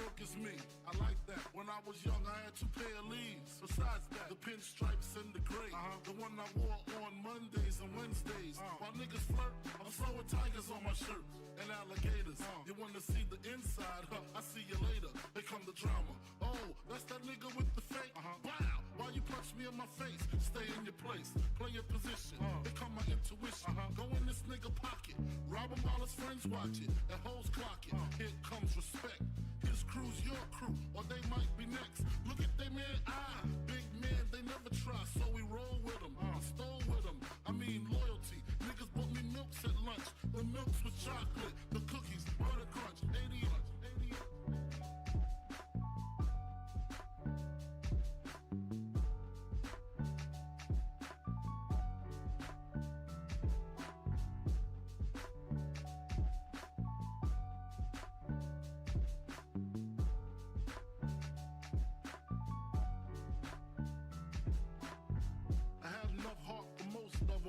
broke as me. I like that. When I was young, I had 2 pair of leaves. Besides that, the pinstripes and the gray. The one I wore on Mondays and Wednesdays. While niggas flirt, I'm throwing tigers on my shirt and alligators. You wanna see the inside? Huh? I see you later. Here come the drama. Oh, that's that nigga with the fake. Wow, why you punch me in my face? Stay in your place, play your position. Here come my intuition. Go in this nigga pocket, rob him while his friends watch it, and hoes clock it. Here comes respect. His crew's your crew, or they might be next. Look at they man, big man, they never try, so we roll with them. I stole with them, I mean loyalty. Niggas bought me milks at lunch, the milks with chocolate, the cookies, butter crunch, 80.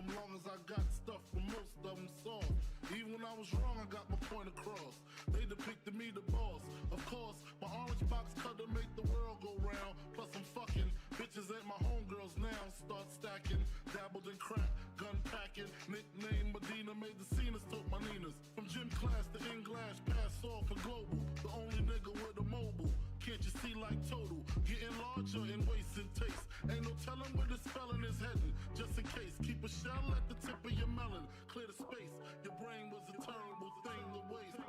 Long as I got stuff for most of them soft. Even when I was wrong, I got my point across. They depicted me the boss. Of course, my orange box cutter make the world go round. Plus I'm fucking bitches ain't my homegirls now. Start stacking, dabbled in crack, gun packing. Nickname Medina, made the scenes, took my Ninas. From gym class to in-glass, pass off for global. The only nigga with a mobile. Can't you see like total? Getting larger in waist and taste. Ain't no telling where this felon is heading. Just in case, keep a shell at the tip of your melon. Clear the space. Your brain was a terrible thing to waste.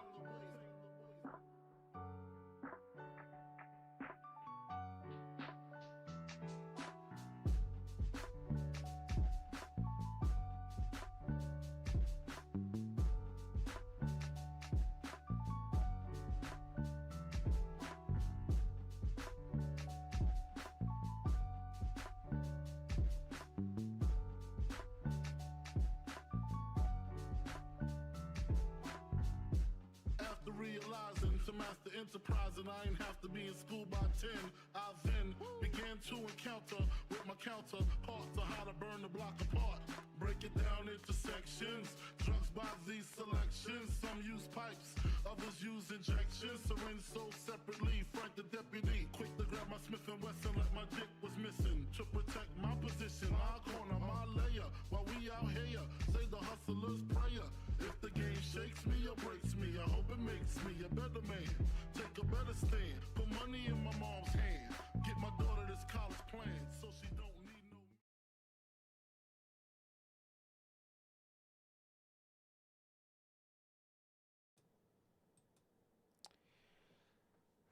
Realizing to master enterprise, and I ain't have to be in school by 10. I then began to encounter with my counterparts on how to burn the block apart. Break it down into sections. Drugs by these selections. Some use pipes, others use injections. Syringe sold separately. Frank the deputy, quick to grab my Smith and Wesson like my dick was missing. To protect my position, my corner, my layer. While we out here, say the hustler's prayer. If the game shakes me or breaks me, I hope it makes me a better man. Take a better stand, put money in my mom's hand. Get my daughter this college plan, so she don't need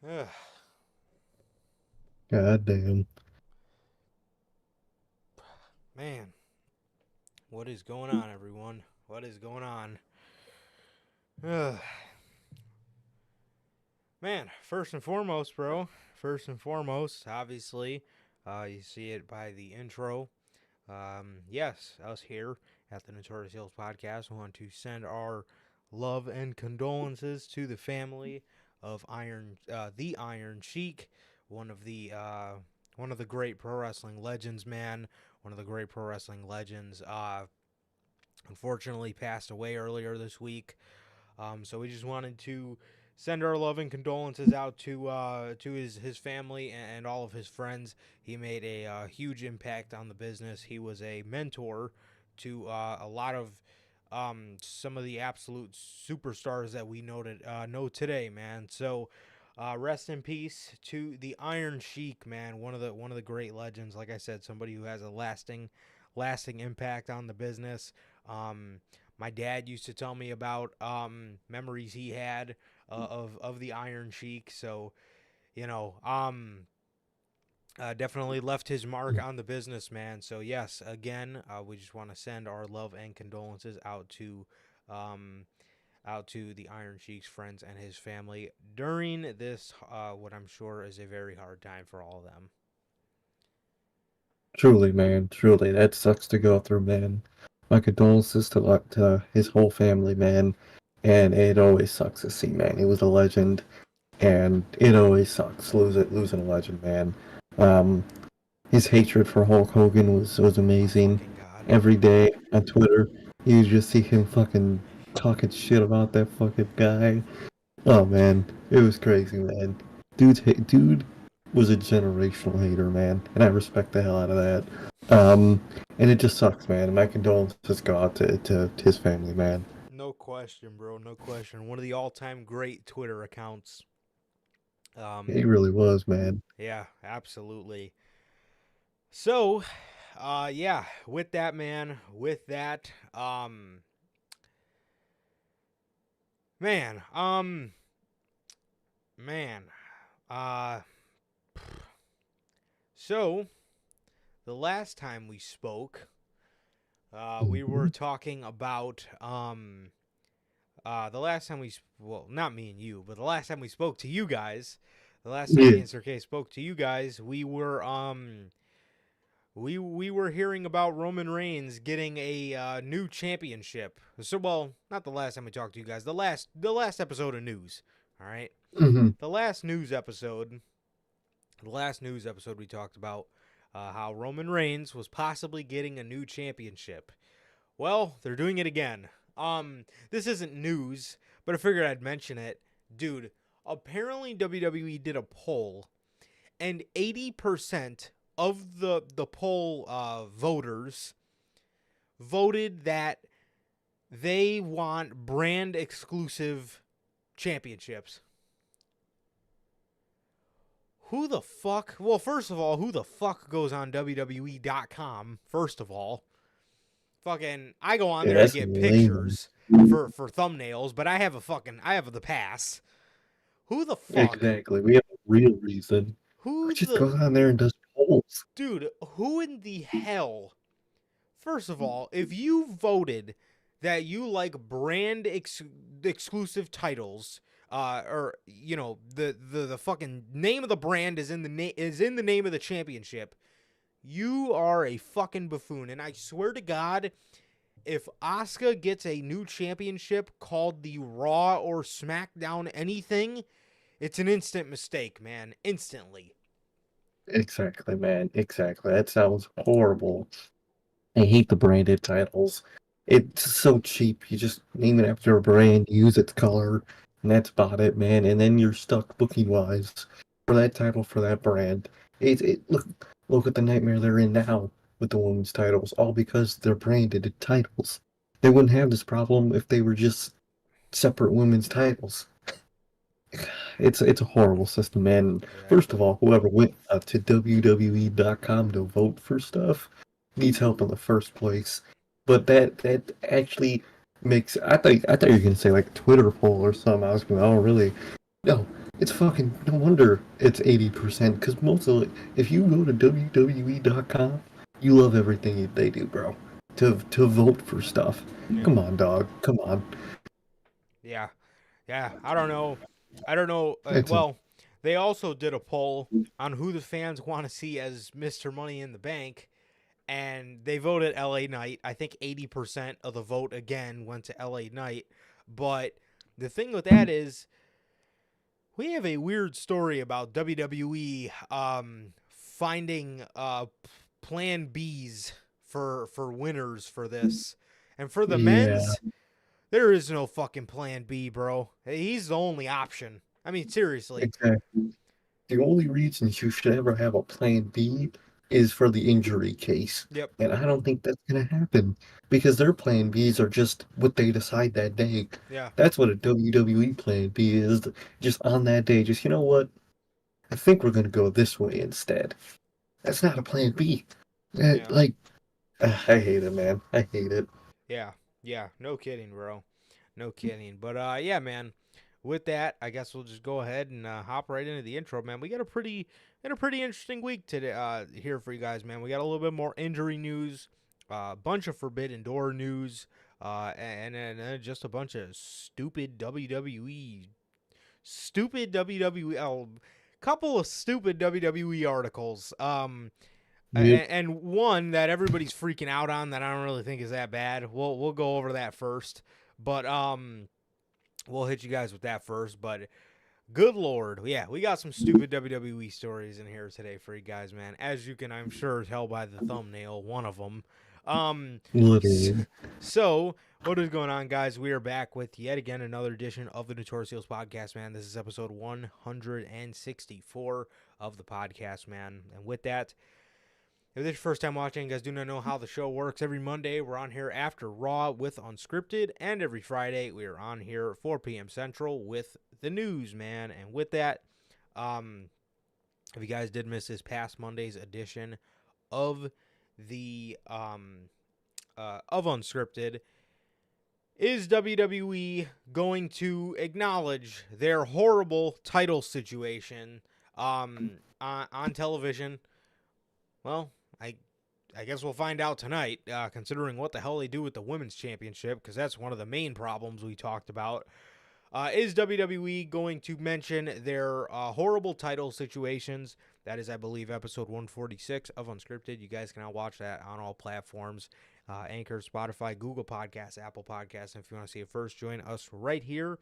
no... God damn. Man, what is going on, everyone? What is going on? Man, first and foremost, bro. First and foremost, obviously, you see it by the intro. Yes, us here at the Notorious podcast want to send our love and condolences to the family of the Iron Sheik, one of the great pro wrestling legends, man. One of the great pro wrestling legends. Unfortunately, passed away earlier this week. So we just wanted to send our love and condolences out to his family and all of his friends. He made a huge impact on the business. He was a mentor to a lot of some of the absolute superstars that we know today, man. So rest in peace to the Iron Sheik, man. One of the great legends. Like I said, somebody who has a lasting impact on the business. My dad used to tell me about memories he had of the Iron Sheik. So, definitely left his mark on the business, man. So yes, again, we just want to send our love and condolences out to the Iron Sheik's friends and his family during this, what I'm sure is a very hard time for all of them. Truly, man. Truly. That sucks to go through, man. My condolences to his whole family, man. And it always sucks to see, man. He was a legend. And it always sucks losing a legend, man. His hatred for Hulk Hogan was amazing. Every day on Twitter, you just see him fucking talking shit about that fucking guy. Oh man, it was crazy, man. Dude was a generational hater, man, and I respect the hell out of that. And it just sucks, man. My condolences go out to his family, man. No question, bro. No question. One of the all-time great Twitter accounts. He really was, man. Yeah, absolutely. So, yeah, with that, man, man, man, uh, so the last time we spoke, we were Mhm. talking about, the last time well, not me and you, but the last time we spoke to you guys, the last time me Yeah. and Sir K spoke to you guys, we were hearing about Roman Reigns getting a new championship. So, well, not the last time we talked to you guys. The last episode of news. All right, Hmm. the last news episode. The last news episode we talked about how Roman Reigns was possibly getting a new championship. Well, they're doing it again. This isn't news, but I figured I'd mention it, dude. Apparently, WWE did a poll, and 80% of the poll voters voted that they want brand exclusive championships. Who the fuck? Well, first of all, who the fuck goes on WWE.com? First of all, fucking, I go on Yeah, there to that's get lame. pictures for thumbnails, but I have the pass. Who the fuck? Exactly. We have a real reason. Who Who just the goes on there and does polls? dude? Who in the hell? First of all, if you voted that you like brand exclusive titles, or the fucking name of the brand is in the name of the championship, you are a fucking buffoon. And I swear to God, if Asuka gets a new championship called the Raw or SmackDown anything, it's an instant mistake, man. Instantly. Exactly, man. Exactly. That sounds horrible. I hate the branded titles. It's so cheap. You just name it after a brand, use its color, and that's about it, man. And then you're stuck booking wise for that title for that brand. Look at the nightmare they're in now with the women's titles, all because they're branded titles. They wouldn't have this problem if they were just separate women's titles. It's a horrible system, man. First of Exactly. all, whoever went to WWE.com to vote for stuff needs help in the first place. But that actually makes I thought you were gonna say like a Twitter poll or something. I was going, oh really? No, it's fucking no wonder it's 80% because most of it, if you go to WWE.com, you love everything they do, bro. To vote for stuff. Yeah. Come on, dog. Come on. Yeah. Yeah. I don't know. I don't know. It's a Well, they also did a poll on who the fans want to see as Mr. Money in the Bank, and they voted LA Knight. I think 80% of the vote again went to LA Knight. But the thing with that is, we have a weird story about WWE finding plan Bs for winners for this. And for the yeah. men's, there is no fucking plan B, bro. He's the only option. I mean, seriously. Exactly. The only reasons you should ever have a plan B is for the injury case. Yep. And I don't think that's going to happen because their plan Bs are just what they decide that day. Yeah. That's what a WWE plan B is. Just on that day, just, you know what? I think we're going to go this way instead. That's not a plan B. Yeah. Like, I hate it, man. I hate it. Yeah. Yeah. No kidding, bro. No kidding. But yeah, man. With that, I guess we'll just go ahead and hop right into the intro, man. We got a pretty interesting week today here for you guys, man. We got a little bit more injury news, a bunch of Forbidden Door news, and just a bunch of couple of stupid WWE articles. Yep. And one that everybody's freaking out on that I don't really think is that bad. We'll go over that first, but we'll hit you guys with that first. But good lord, yeah, we got some stupid WWE stories in here today for you guys, man. As you can, I'm sure, tell by the thumbnail, one of them. Literally. So, what is going on, guys? We are back with yet again another edition of the Notorious podcast, man. This is episode 164 of the podcast, man. And with that, if this is your first time watching, you guys do not know how the show works. Every Monday, we're on here after Raw with Unscripted, and every Friday, we are on here at 4 p.m. Central with the news, man. And with that, if you guys did miss this past Monday's edition of the of Unscripted, is WWE going to acknowledge their horrible title situation on television? Well, I guess we'll find out tonight, considering what the hell they do with the Women's Championship, because that's one of the main problems we talked about. Is WWE going to mention their horrible title situations? That is, I believe, episode 146 of Unscripted. You guys can now watch that on all platforms. Anchor, Spotify, Google Podcasts, Apple Podcasts. And if you want to see it first, join us right here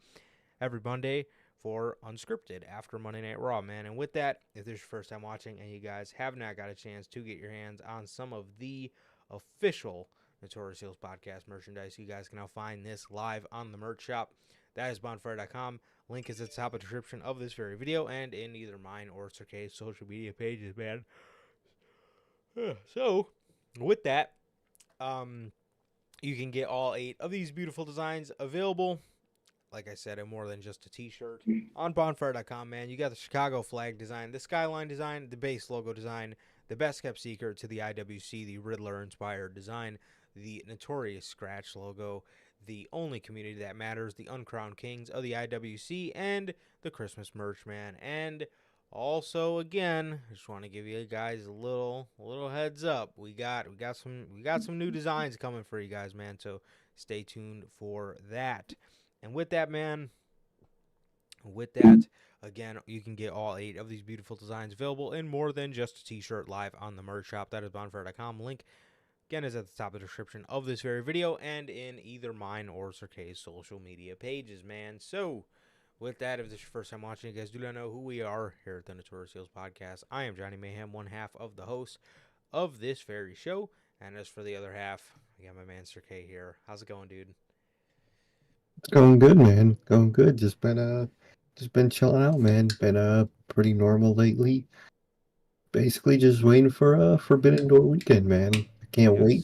every Monday for Unscripted after Monday Night Raw, man. And with that, if this is your first time watching and you guys have not got a chance to get your hands on some of the official Notorious Heels podcast merchandise, you guys can now find this live on the merch shop. That is bonfire.com. Link is at the top of the description of this very video and in either mine or Sir K's social media pages, man. So, with that, you can get all 8 of these beautiful designs available. Like I said, more than just a t-shirt on bonfire.com, man. You got the Chicago flag design, the skyline design, the base logo design, the best kept secret to the IWC, the Riddler inspired design, the Notorious scratch logo, the only community that matters, the uncrowned kings of the IWC, and the Christmas merch, man. And also, again, I just want to give you guys a little heads up. We got some new designs coming for you guys, man. So stay tuned for that. And with that, man, again, you can get all 8 of these beautiful designs available in more than just a t-shirt live on the merch shop. That is bonfire.com. Link, again, is at the top of the description of this very video and in either mine or Sir K's social media pages, man. So, with that, if this is your first time watching, you guys do not know who we are here at the Notorious Heels podcast. I am Johnny Mayhem, one half of the host of this very show. And as for the other half, I got my man Sir K here. How's it going, dude? It's going good, man. Going good. Just been chilling out, man. Been pretty normal lately. Basically just waiting for Forbidden Door weekend, man. I can't wait.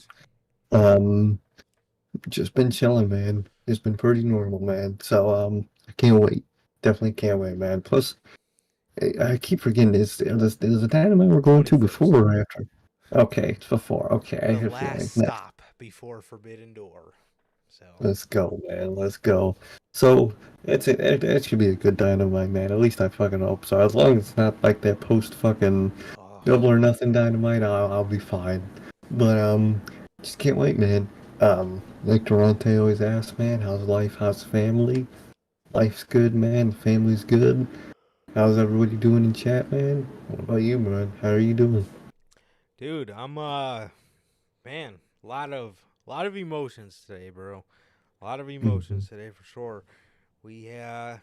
Just been chilling, man. It's been pretty normal, man. So I can't wait. Definitely can't wait, man. Plus I keep forgetting there's a dynamite we're going to 21st. before or after. Okay, it's before. Okay, I The have a last feeling. stop before Forbidden Door. So Let's go, man. Let's go. So it should be a good dynamite, man. At least I fucking hope so. As long as it's not like that post fucking double or nothing dynamite, I'll be fine. But just can't wait, man. Like Durante always asks, man, how's life? How's family? Life's good, man. Family's good. How's everybody doing in chat, man? What about you, man? How are you doing? dude, I'm man, a lot of emotions today, bro. A lot of emotions today for sure. We I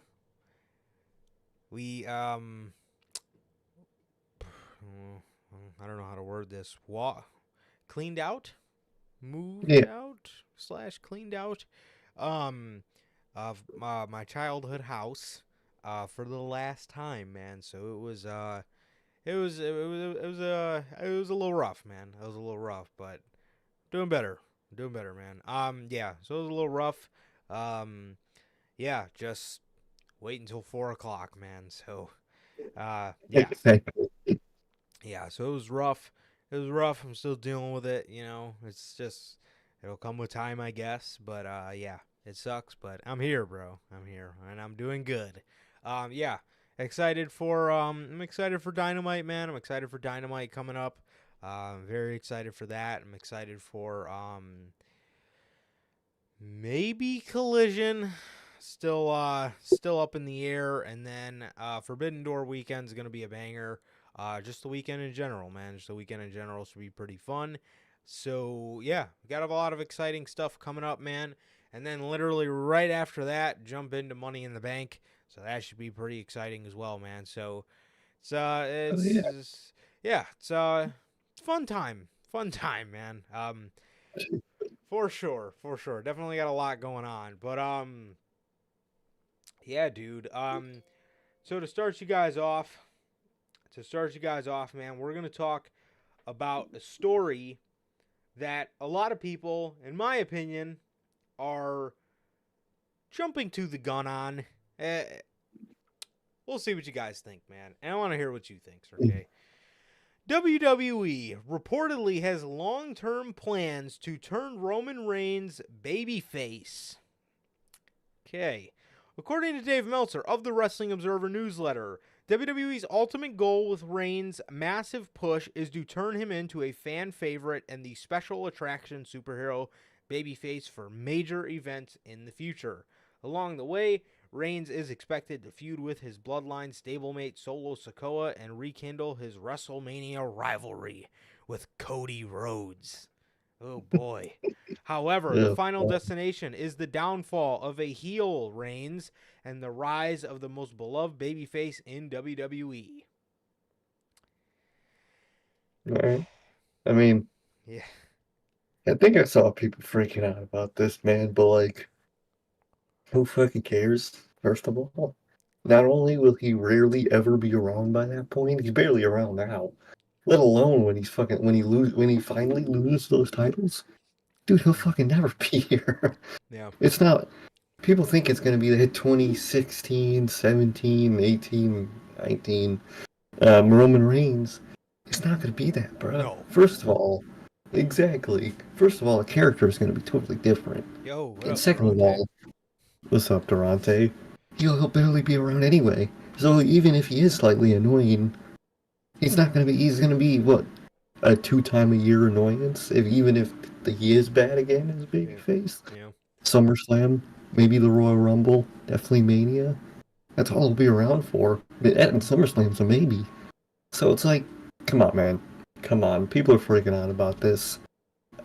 don't know how to word this. Cleaned out, moved out / cleaned out, of my childhood house, for the last time, man. So it was a little rough, man. It was a little rough, but doing better, man. Yeah. So it was a little rough. Yeah. Just wait until 4 o'clock, man. So, yeah. Exactly. Yeah, so it was rough. It was rough. I'm still dealing with it, you know. It's just it'll come with time, I guess. But yeah, it sucks, but I'm here, bro. I'm here and I'm doing good. Yeah. Excited for I'm excited for Dynamite, man. I'm excited for Dynamite coming up. Very excited for that. I'm excited for maybe Collision. Still up in the air, and then Forbidden Door weekend is gonna be a banger. Just the weekend in general, man. Just the weekend in general should be pretty fun. So yeah, we got a lot of exciting stuff coming up, man. And then literally right after that, jump into Money in the Bank. So that should be pretty exciting as well, man. So it's it's fun time, man. For sure, for sure. Definitely got a lot going on. But yeah, dude. So to start you guys off, man, we're gonna talk about a story that a lot of people, in my opinion, are jumping to the gun on. Eh, we'll see what you guys think, man. And I want to hear what you think, okay? WWE reportedly has long-term plans to turn Roman Reigns babyface. Okay. According to Dave Meltzer of the Wrestling Observer newsletter, WWE's ultimate goal with Reigns' massive push is to turn him into a fan favorite and the special attraction superhero babyface for major events in the future. Along the way, Reigns is expected to feud with his bloodline stablemate Solo Sikoa and rekindle his WrestleMania rivalry with Cody Rhodes. Oh boy. However, the Yeah. final destination is the downfall of a heel Reigns and the rise of the most beloved babyface in WWE. Alright. I mean, Yeah. I think I saw people freaking out about this, man, but like, who fucking cares? First of all, not only will he rarely ever be around by that point, he's barely around now. Let alone when he's fucking when he finally loses those titles, dude, he'll fucking never be here. Yeah. It's not. People think it's gonna be the 2016, 17, 18, 19 Roman Reigns. It's not gonna be that, bro. No. First of all, exactly. First of all, the character is gonna be totally different. Yo, what And up, second of Durante? all, what's up, Durante? He'll barely be around anyway. So even if he is slightly annoying, he's not gonna be. He's gonna be what, a 2 time a year annoyance. Even if he is bad again as babyface. Yeah. SummerSlam, maybe the Royal Rumble, definitely Mania. That's all he'll be around for. And SummerSlam's a maybe. So it's like, come on, man. Come on. People are freaking out about this.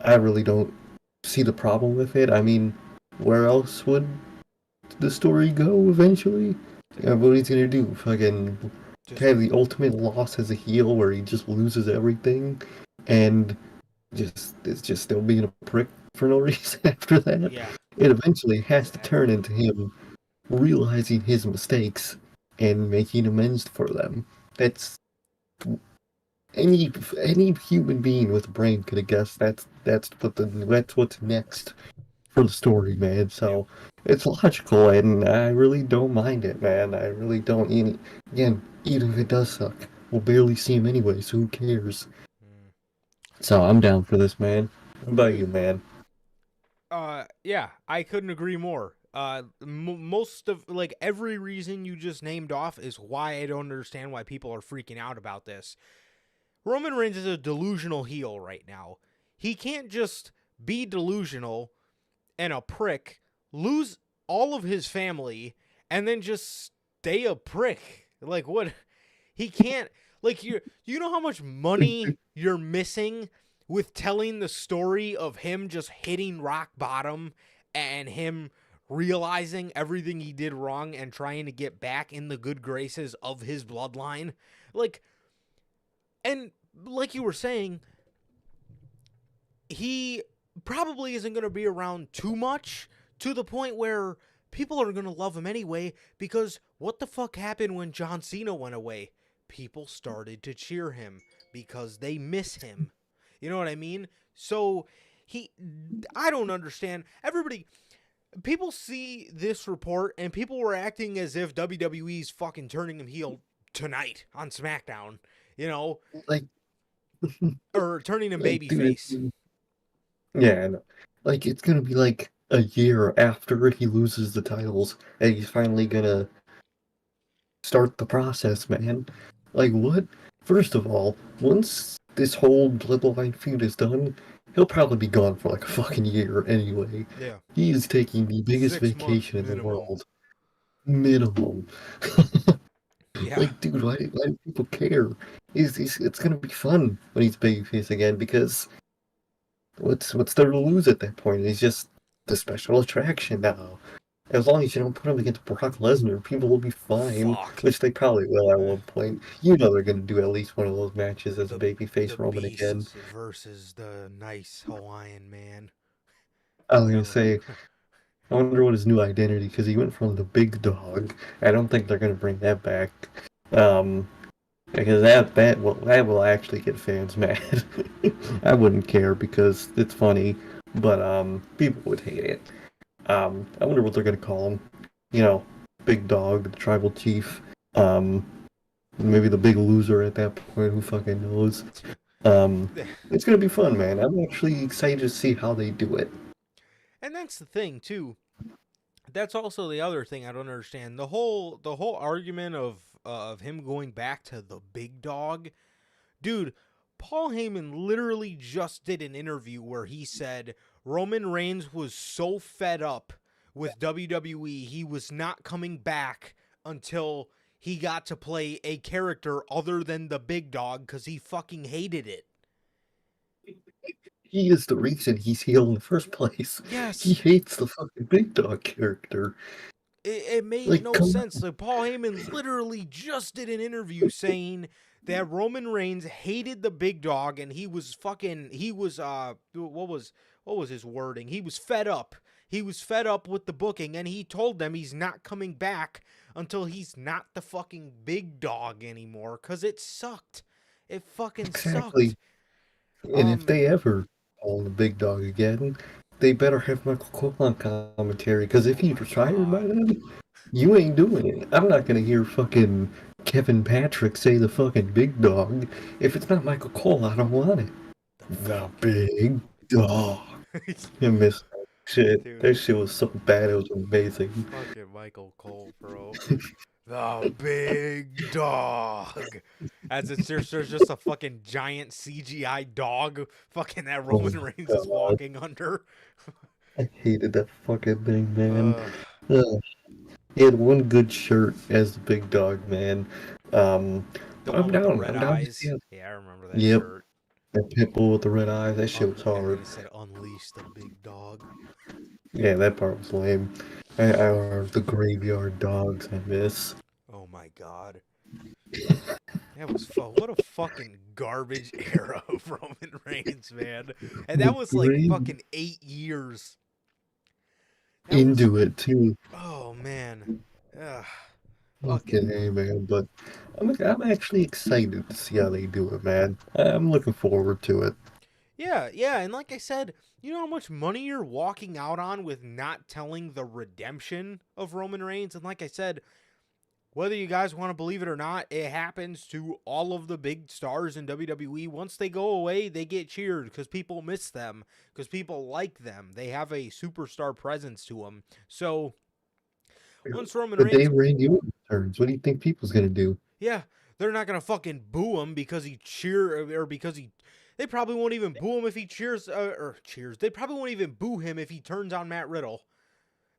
I really don't see the problem with it. I mean, where else would the story go eventually? Yeah, what he's gonna do? Fucking Just have the ultimate loss as a heel where he just loses everything and it's just still being a prick for no reason after that. yeah. It eventually has to turn into him realizing his mistakes and making amends for them. That's any human being with a brain could have guessed that's what's next for the story, man. So it's logical, and I really don't mind it, man. I really don't. Again, even if it does suck, we'll barely see him anyway, so who cares? Mm. So I'm down for this, man. What about you, man? Yeah, I couldn't agree more. Most of like every reason you just named off is why I don't understand why people are freaking out about this. Roman Reigns is a delusional heel right now. He can't just be delusional and a prick, lose all of his family, and then just stay a prick. Like what? He can't. Like you know how much money you're missing with telling the story of him just hitting rock bottom and him realizing everything he did wrong and trying to get back in the good graces of his bloodline. Like, and like you were saying, he probably isn't going to be around too much to the point where people are going to love him anyway, because what the fuck happened when John Cena went away? People started to cheer him because they miss him. You know what I mean? So I don't understand. People see this report and people were acting as if WWE's fucking turning him heel tonight on SmackDown, you know, Like, or turning him like, dude, babyface. yeah, I know. Like it's gonna be like a year after he loses the titles, and he's finally gonna start the process, man. Like what? First of all, once this whole Bloodline feud is done, he'll probably be gone for like a fucking year anyway. Yeah. He is taking the biggest 6 months vacation in the minimum. world. Minimum. Yeah. Like, dude, why do people care? It's gonna be fun when he's babyface again because what's there to lose at that point? He's just the special attraction now. As long as you don't put him against Brock Lesnar, people will be fine. Fuck. Which they probably will at one point. You know they're gonna do at least one of those matches as a The babyface Roman again. Beast versus the nice Hawaiian man. I was gonna Whatever. say, I wonder what his new identity, because he went from the big dog. I don't think they're gonna bring that back. Um, because that will actually get fans mad. I wouldn't care because it's funny, but people would hate it. I wonder what they're gonna call him. You know, big dog, the tribal chief. Um, maybe the big loser at that point. Who fucking knows? Um, it's gonna be fun, man. I'm actually excited to see how they do it. And that's the thing too. That's also the other thing I don't understand. The whole argument of him going back to the big dog. Dude, Paul Heyman literally just did an interview where he said Roman Reigns was so fed up with WWE, he was not coming back until he got to play a character other than the big dog because he fucking hated it. He is the reason he's heel in the first place. He Yes. hates the fucking big dog character. It made Like, no come sense. Like Paul Heyman literally just did an interview saying that Roman Reigns hated the big dog and he was what was his wording? He was fed up. He was fed up with the booking and he told them he's not coming back until he's not the fucking big dog anymore cuz it sucked. It fucking exactly. sucked. And if Um they ever call the big dog again, they better have Michael Cole on commentary. Because if he retired by God. then, you ain't doing it. I'm not gonna hear fucking Kevin Patrick say the fucking big dog. If it's not Michael Cole, I don't want it. The big dog. I miss that shit. That Dude, shit was so bad. It was amazing. fucking Michael Cole, bro. The big dog. As it's there's just a fucking giant CGI dog fucking that Oh Roman my Reigns is god. walking under. I hated that fucking thing, man. Ugh. Ugh. He had one good shirt as the big dog, man. The But I'm one with the down. red I'm down to see eyes. it. Yeah, I remember that Yep. shirt. That pit bull with the red eyes. That shit was And then hard. it said unleash the big dog. Yeah, that part was lame. I are the graveyard dogs I miss. Oh my god. That was what a fucking garbage era of Roman Reigns, man. And The that was like grave fucking 8 years. That was into it too. oh man. Ugh. Fucking Fucking hey, man. But I'm actually excited to see how they do it, man. I'm looking forward to it. yeah, and like I said, you know how much money you're walking out on with not telling the redemption of Roman Reigns? And like I said, whether you guys want to believe it or not, it happens to all of the big stars in WWE. Once they go away, they get cheered because people miss them, because people like them. They have a superstar presence to them. So once Roman The day Reigns, Randy Orton returns, what do you think people's gonna do? yeah, they're not gonna fucking boo him because he or because he. They probably won't even boo him if he cheers or cheers. They probably won't even boo him if he turns on Matt Riddle.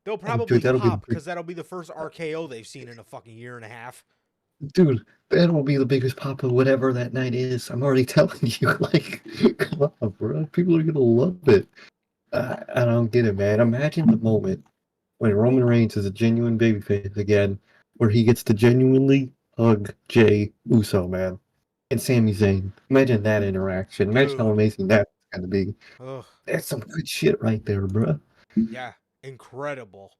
They'll Oh, probably dude, that'll be the pop big because that'll be the first RKO they've seen in a fucking year and a half. dude. That will be the biggest pop of whatever that night is. I'm already telling you. Like, come on, bro. People are gonna love it. I don't get it, man. Imagine the moment when Roman Reigns is a genuine babyface again, where he gets to genuinely hug Jey Uso, man, and Sami Zayn. Imagine that interaction. Imagine how Dude. amazing that's gonna be. Ugh. That's some good shit right there, bro. Yeah, incredible.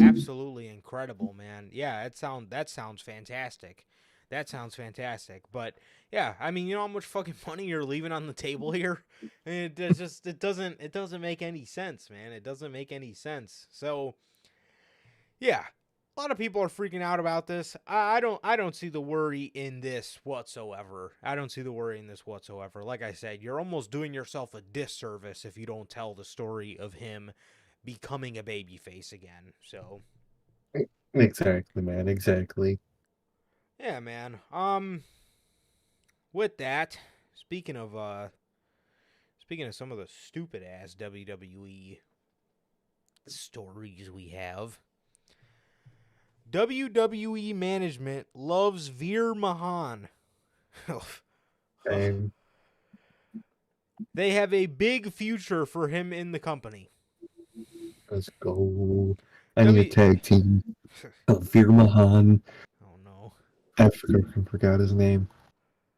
Absolutely incredible, man. Yeah, that sounds fantastic. That sounds fantastic. But yeah, I mean, you know how much fucking money you're leaving on the table here? It doesn't make any sense, man. It doesn't make any sense. So, yeah. A lot of people are freaking out about this. I don't see the worry in this whatsoever. I don't see the worry in this whatsoever. Like I said, you're almost doing yourself a disservice if you don't tell the story of him becoming a babyface again. So, Exactly, man. Exactly. yeah, man. With that, speaking of some of the stupid ass WWE stories we have, WWE management loves Veer Mahan. And They have a big future for him in the company. let's go. I need a tag team. Veer Mahan. Oh no. I forgot his name.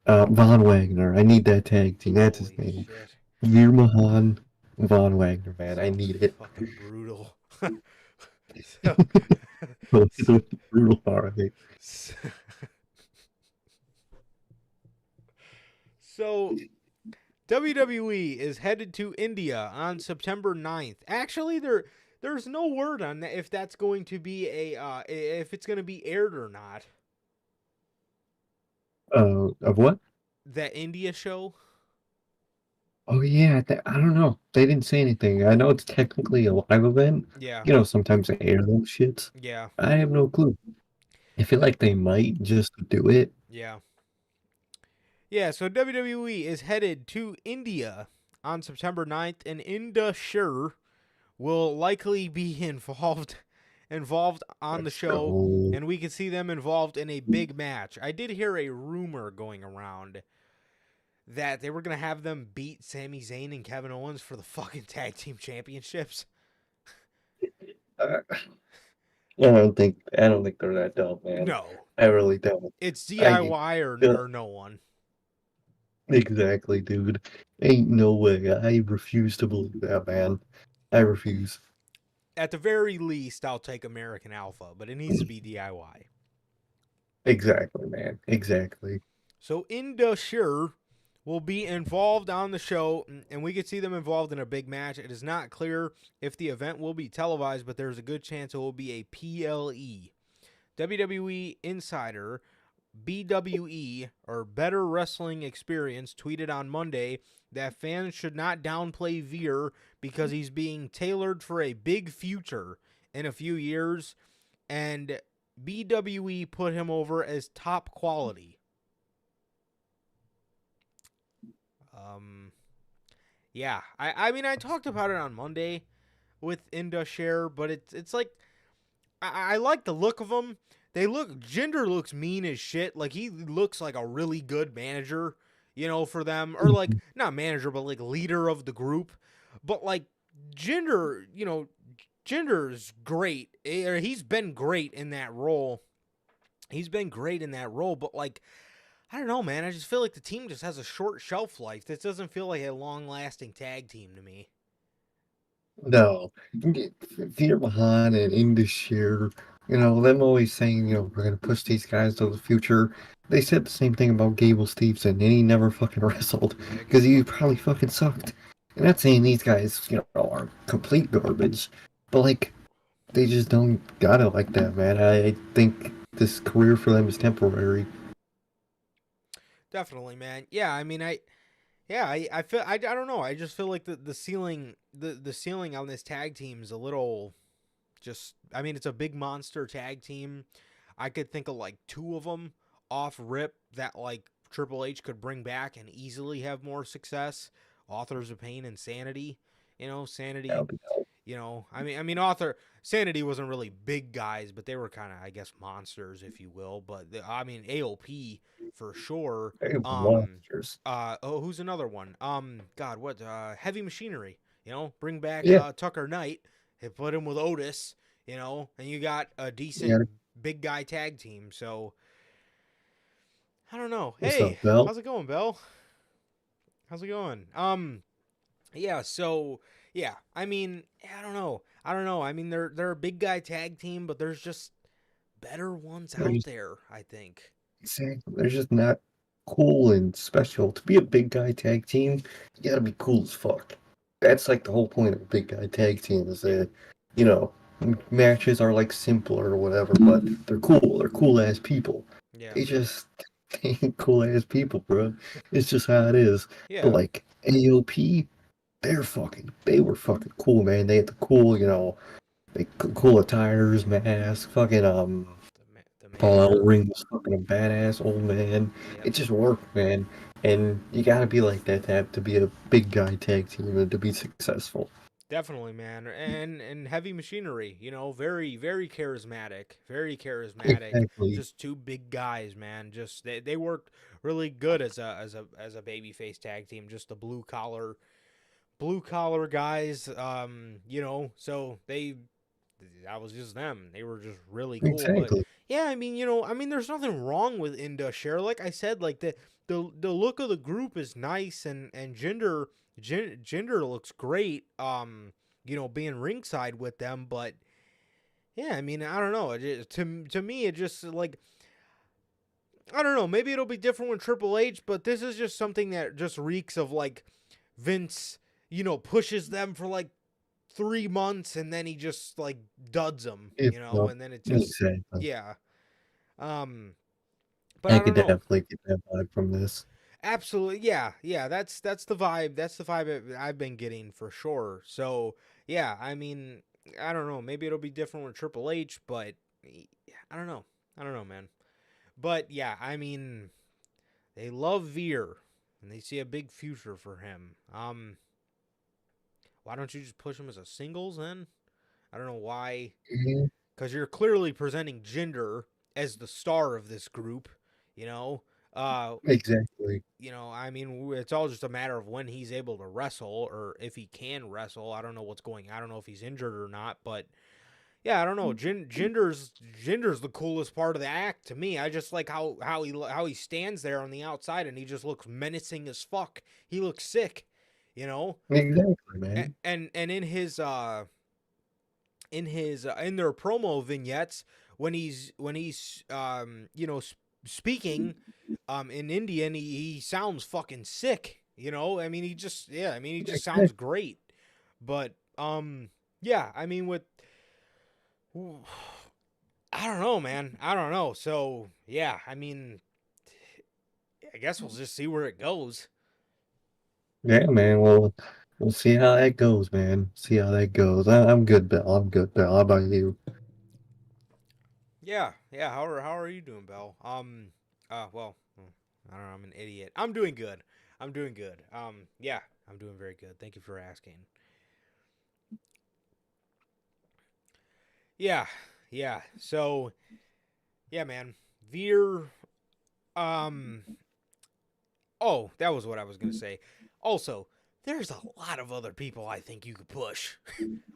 Von Wagner. I need that tag team. That's his Holy name. shit. Veer Mahan, Von Wagner, man. I Sounds need it. fucking brutal. so, It's brutal, alright. so WWE is headed to India on September 9th. Actually, there's no word on that if that's going to be if it's going to be aired or not. Of what? That India show? Oh yeah, I don't know. They didn't say anything. I know it's technically a live event. Yeah. Sometimes they air those shits. Yeah. I have no clue. I feel like they might just do it. Yeah. Yeah, so WWE is headed to India on September 9th, and Indusher will likely be involved on the Let's show, go. and we could see them involved in a big match. I did hear a rumor going around that they were going to have them beat Sami Zayn and Kevin Owens for the fucking tag team championships. Uh, I don't think they're that dumb, man. No. I really don't. It's I DIY feel or no one. exactly, dude. Ain't no way. I refuse to believe that, man. I refuse. At the very least, I'll take American Alpha, but it needs to be DIY. Exactly, man. Exactly. So Indusher will be involved on the show, and we could see them involved in a big match. It is not clear if the event will be televised, but there's a good chance it will be a PLE. WWE Insider BWE, or Better Wrestling Experience, tweeted on Monday that fans should not downplay Veer because he's being tailored for a big future in a few years, and BWE put him over as top quality. Yeah, I mean, I talked about it on Monday with Indusher, but it's like, I like the look of him. Jinder looks mean as shit. Like, he looks like a really good manager, for them. Or, like, not manager, but, like, leader of the group. But, like, Jinder's great. He's been great in that role. But, like, I don't know, man. I just feel like the team just has a short shelf life. This doesn't feel like a long-lasting tag team to me. No. Veer Mahan and Indus them always saying, we're going to push these guys to the future. They said the same thing about Gable Steveson, and he never fucking wrestled because he probably fucking sucked. And not saying these guys, are complete garbage, but, like, they just don't got it like that, man. I think this career for them is temporary. Definitely, man. Yeah, I mean, I feel I don't know. I just feel like the ceiling the ceiling on this tag team is a little just. I mean, it's a big monster tag team. I could think of like two of them off rip that like Triple H could bring back and easily have more success. Authors of Pain and Sanity. Sanity. Author Sanity wasn't really big guys, but they were kind of, I guess, monsters, if you will. But AOP for sure. They were monsters. Who's another one? God, what? Heavy Machinery. Bring back Yeah. Tucker Knight and put him with Otis. And you got a decent Yeah. big guy tag team. So I don't know. What's Hey, up, Bell? how's it going, Bell? How's it going? Yeah. So yeah, I mean, I don't know. I mean, they're a big guy tag team, but there's just better ones out there, I think. Exactly. They're just not cool and special. To be a big guy tag team, you gotta be cool as fuck. That's like the whole point of a big guy tag team is that, matches are like simpler or whatever, but they're cool. They're cool ass people. Yeah. They just ain't cool ass people, bro. It's just how it is. Yeah. But like AOP, they were fucking cool, man. They had the cool, cool attires, mask, fucking Paul Ellering was fucking a badass old man. Yep. It just worked, man. And you gotta be like that to be a big guy tag team and to be successful. Definitely, man. And Heavy Machinery, very, very charismatic. Very charismatic. Exactly. Just two big guys, man. Just they worked really good as a babyface tag team. Just the blue collar guys. So that was just them. They were just really cool. But Exactly. yeah, I mean, there's nothing wrong with Inda Share. Like I said, like the look of the group is nice, and Jinder looks great. Being ringside with them, but yeah, I mean, I don't know. To me, it just like, I don't know. Maybe it'll be different with Triple H, but this is just something that just reeks of like Vince, pushes them for like 3 months, and then he just like duds them, It's not and then it just, exactly. yeah. Um, but I I could don't know. definitely get that vibe from this. Absolutely, yeah, yeah. That's the vibe. That's the vibe I've been getting for sure. So yeah, I mean, I don't know. Maybe it'll be different with Triple H, but I don't know. I don't know, man. But yeah, I mean, they love Veer, and they see a big future for him. Why don't you just push him as a singles then? I don't know why. Mhm. Because you're clearly presenting Jinder as the star of this group, you know. Uh, Exactly. I mean, it's all just a matter of when he's able to wrestle, or if he can wrestle. I don't know what's going. I don't know if he's injured or not, but yeah, I don't know. Jinder's the coolest part of the act to me. I just like how he stands there on the outside, and he just looks menacing as fuck. He looks sick, you know. Exactly, And man. and in their promo vignettes, when he's speaking in Indian, he sounds fucking sick, I mean, he just sounds great. But yeah, I mean, with I don't know, man, I don't know. So yeah, I mean, I guess we'll just see where it goes. Yeah, man. Well, we'll see how that goes, man. See how that goes. I'm good, Bill. I'm good, Bill. How about you? Yeah, yeah. How are you doing, Bell? Well, I don't know. I'm an idiot. I'm doing good. I'm doing good. Yeah, I'm doing very good. Thank you for asking. Yeah, yeah. So, yeah, man. Veer. Um. Oh, that was what I was gonna say. Also, there's a lot of other people I think you could push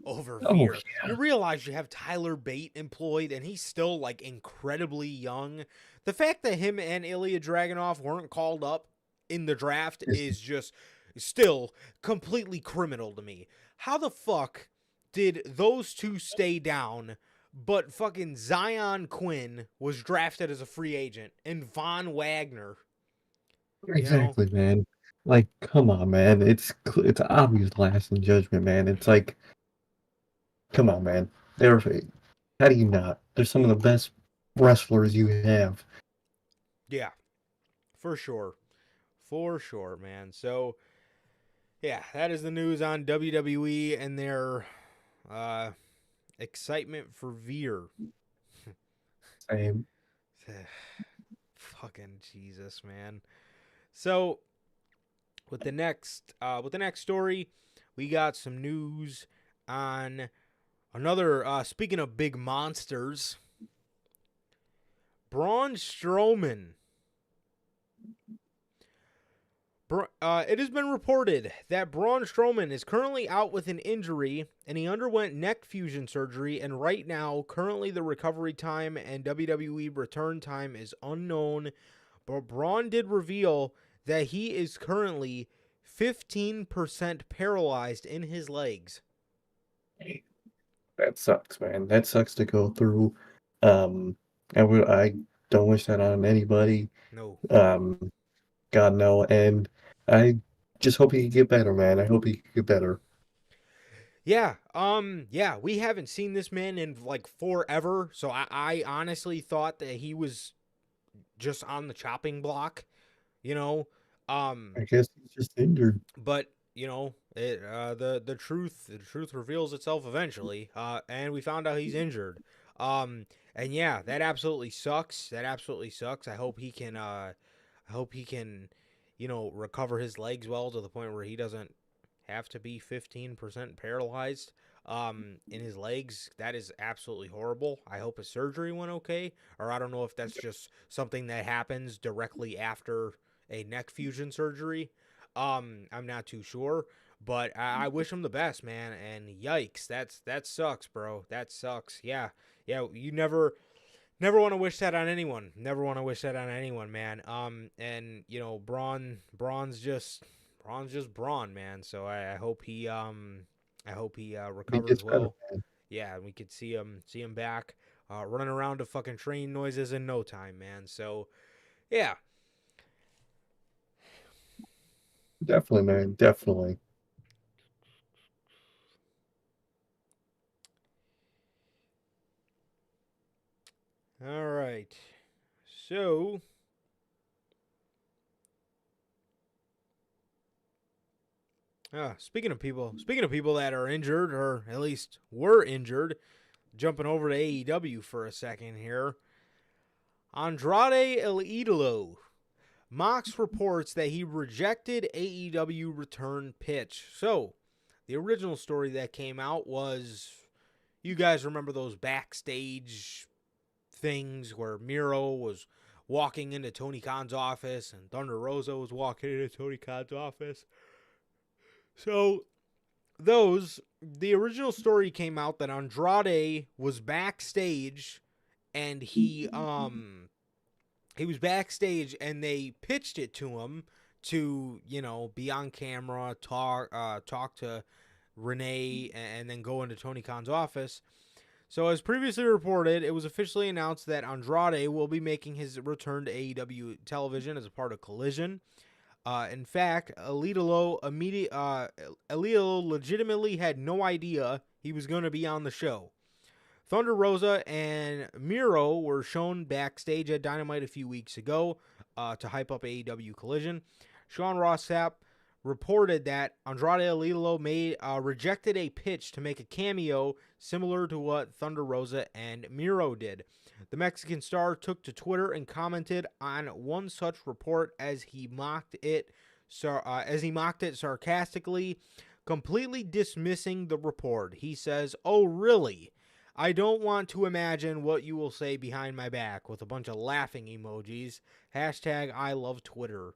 over Oh, Veer. You realize you have Tyler Bate employed, and he's still like incredibly young. The fact that him and Ilya Dragunov weren't called up in the draft is is just still completely criminal to me. How the fuck did those two stay down, but fucking Zion Quinn was drafted as a free agent, and Von Wagner, you know? exactly, man. Like, come on, man. It's obvious lasting judgment, man. It's like, come on, man. They're how do you not? They're some of the best wrestlers you have. Yeah, for sure. For sure, man. So, yeah, that is the news on WWE and their uh, excitement for Veer. Same. Fucking Jesus, man. So, with the next story, we got some news on another. Speaking of big monsters, Braun Strowman. It has been reported that Braun Strowman is currently out with an injury, and he underwent neck fusion surgery, and right now, currently the recovery time and WWE return time is unknown, but Braun did reveal that he is currently 15% paralyzed in his legs. That sucks, man. That sucks to go through. I don't wish that on anybody. No. Um, God no. And I just hope he can get better, man. I hope he can get better. Yeah, we haven't seen this man in like forever, so I honestly thought that he was just on the chopping block, you know. I guess he's just injured. But the truth reveals itself eventually. And we found out he's injured. And yeah, that absolutely sucks. That absolutely sucks. I hope he can recover his legs well to the point where he doesn't have to be 15% paralyzed in his legs. That is absolutely horrible. I hope his surgery went okay, or I don't know if that's just something that happens directly after a neck fusion surgery. I'm not too sure, but I wish him the best, man. And yikes, that sucks, bro. That sucks. Yeah, yeah. You never want to wish that on anyone. Never want to wish that on anyone, man. And you know, Braun's just Braun, man. So I hope he He gets recovers better, well. man. Yeah, and we could see him back, running around to fucking train noises in no time, man. So yeah. Definitely, man. Definitely. All right. So speaking of people that are injured or at least were injured, jumping over to AEW for a second here. Andrade El Idolo. Mox reports that he rejected AEW return pitch. So, the original story that came out was, you guys remember those backstage things where Miro was walking into Tony Khan's office and Thunder Rosa was walking into Tony Khan's office. So, the original story came out that Andrade was backstage and he was backstage and they pitched it to him to, you know, be on camera, talk to Renee, and then go into Tony Khan's office. So as previously reported, it was officially announced that Andrade will be making his return to AEW television as a part of Collision. In fact, Elidolo legitimately had no idea he was going to be on the show. Thunder Rosa and Miro were shown backstage at Dynamite a few weeks ago to hype up AEW Collision. Sean Ross Sapp reported that Andrade El Idolo rejected a pitch to make a cameo similar to what Thunder Rosa and Miro did. The Mexican star took to Twitter and commented on one such report as he mocked it sarcastically, completely dismissing the report. He says, "Oh, really? I don't want to imagine what you will say behind my back," with a bunch of laughing emojis. Hashtag I love Twitter.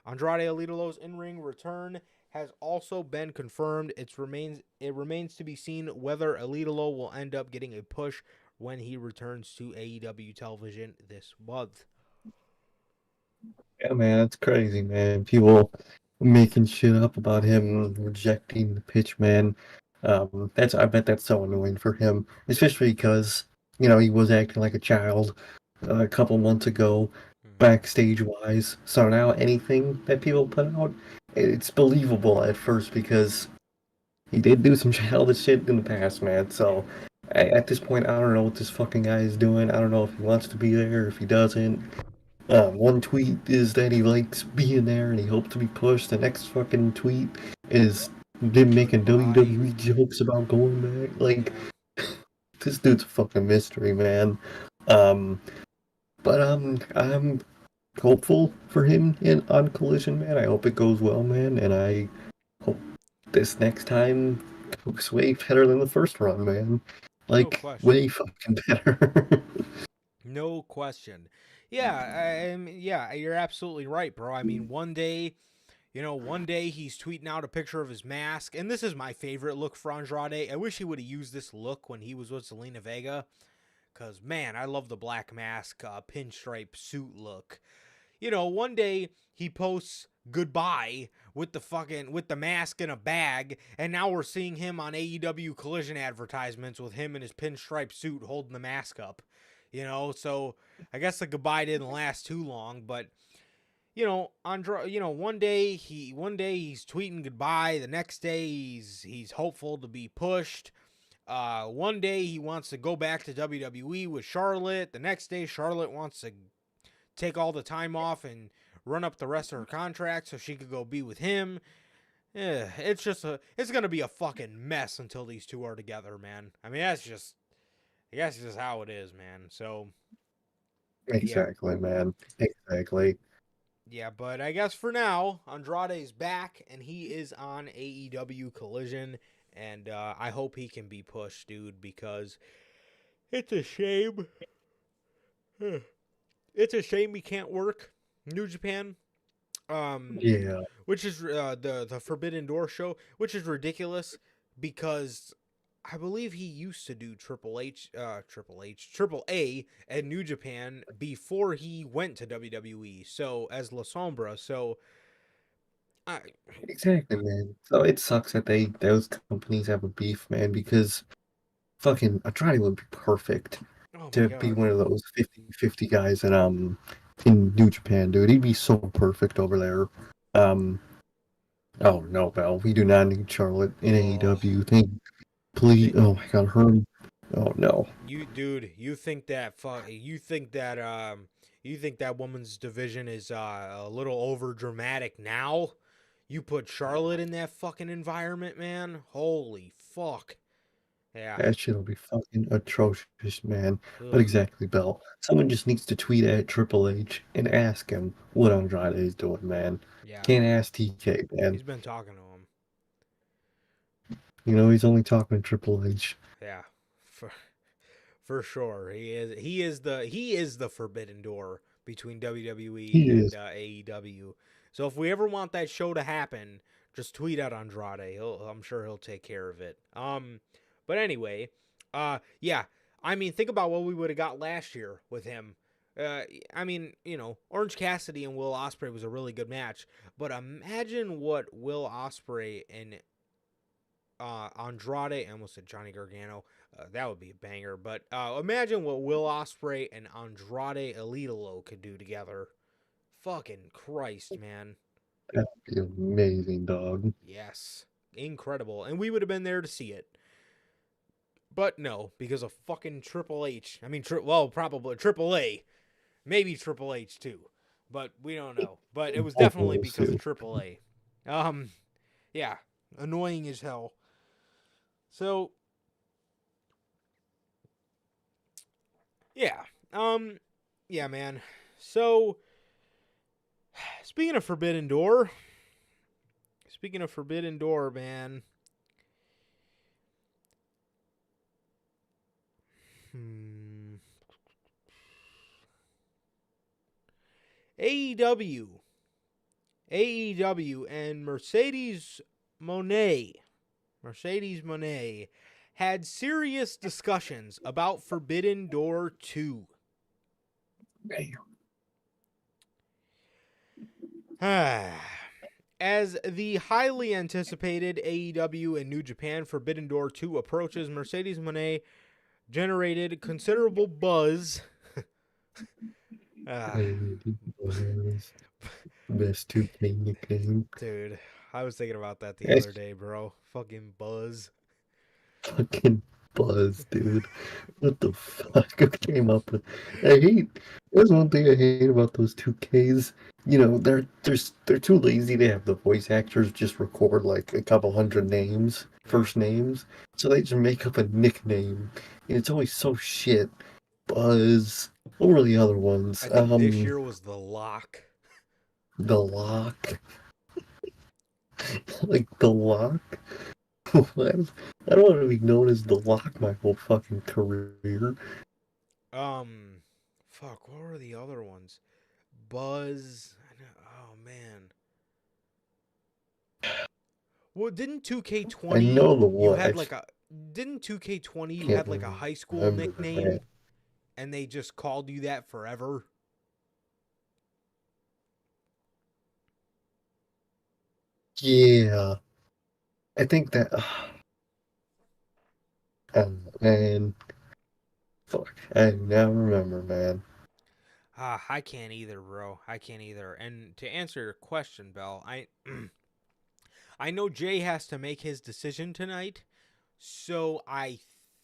Andrade El Idolo's in-ring return has also been confirmed. It remains to be seen whether El Idolo will end up getting a push when he returns to AEW television this month. Yeah, man, that's crazy, man. People making shit up about him rejecting the pitch, man. I bet that's so annoying for him, especially because, you know, he was acting like a child a couple months ago, backstage wise. So now anything that people put out, it's believable at first because he did do some childish shit in the past, man. So at this point, I don't know what this fucking guy is doing. I don't know if he wants to be there, if he doesn't. One tweet is that he likes being there and he hopes to be pushed. The next fucking tweet is him making WWE jokes about going back. Like, this dude's a fucking mystery, man. Um, but I'm hopeful for him on Collision, man. I hope it goes well, man, and I hope this next time goes way better than the first run, man. Like, way fucking better. No question. Yeah, yeah, you're absolutely right, bro. I mean, one day he's tweeting out a picture of his mask, and this is my favorite look for Andrade. I wish he would have used this look when he was with Zelina Vega, because, man, I love the black mask, pinstripe suit look. You know, one day he posts goodbye with the mask in a bag, and now we're seeing him on AEW Collision advertisements with him in his pinstripe suit holding the mask up. You know, so I guess the goodbye didn't last too long, but you know, one day he's tweeting goodbye, the next day he's hopeful to be pushed. One day he wants to go back to WWE with Charlotte. The next day Charlotte wants to take all the time off and run up the rest of her contract so she could go be with him. It's gonna be a fucking mess until these two are together, man. I mean, I guess it's just how it is, man. So Exactly, man. Exactly. yeah, but I guess for now, Andrade's back and he is on AEW Collision, and I hope he can be pushed, dude, because it's a shame. It's a shame he can't work New Japan. Yeah, which is the Forbidden Door show, which is ridiculous because I believe he used to do Triple A at New Japan before he went to WWE. So as La Sombra, so I exactly, man. So it sucks that those companies have a beef, man, because fucking Andrade would be perfect oh my to be god, one of those 50-50 guys in New Japan, dude. He'd be so perfect over there. Oh no, Bell. We do not need Charlotte in oh. AEW. Thank please. Th- Oh my God, her. Oh no. You dude, you think that woman's division is a little over dramatic now? You put Charlotte in that fucking environment, man. Holy fuck. Yeah. That shit'll be fucking atrocious, man. But Ugh. exactly, Bell. Someone just needs to tweet at Triple H and ask him what Andrade is doing, man. Yeah. Can't ask TK, man. He's been talking to him. You know, he's only talking to Triple H. Yeah. For for sure. He is the forbidden door between He WWE and is. AEW. So if we ever want that show to happen, just tweet at Andrade. I'm sure he'll take care of it. But anyway, yeah. I mean, think about what we would have got last year with him. I mean, Orange Cassidy and Will Ospreay was a really good match, but imagine what Will Ospreay and Andrade, I almost said Johnny Gargano. That would be a banger. But imagine what Will Ospreay and Andrade Elidolo could do together. Fucking Christ, man. That'd be amazing, dog. Yes. Incredible. And we would have been there to see it. But no, because of fucking Triple H. I mean, probably Triple A. Maybe Triple H too. But we don't know. But it was definitely because of Triple A. Yeah. Annoying as hell. So, yeah. Yeah, man. So, speaking of Forbidden Door, man. Hmm. AEW. AEW and Mercedes Moné had serious discussions about Forbidden Door 2. As the highly anticipated AEW and New Japan Forbidden Door 2 approaches, Mercedes Moné generated considerable buzz. Best 2K nickname. Dude, I was thinking about that the That's other day, bro. Fucking buzz. fucking buzz, dude. What the fuck? Who came up with? I hate. There's one thing I hate about those 2Ks. You know, they're too lazy to have the voice actors just record like a couple hundred names, first names, so they just make up a nickname, and it's always so shit. Buzz. What were the other ones? I think this year was The Lock. The Lock. Like the Lock. I don't want to be known as the Lock my whole fucking career. Fuck, what were the other ones? Buzz. Oh, man. Well, didn't I 2K20 know the you one. had like a didn't 2K20 you Can't had like a high school remember nickname that. and they just called you that forever? Yeah, I think that. Man, fuck. I now remember, man. I can't either, bro. I can't either. And to answer your question, Bell, I know Jay has to make his decision tonight, so I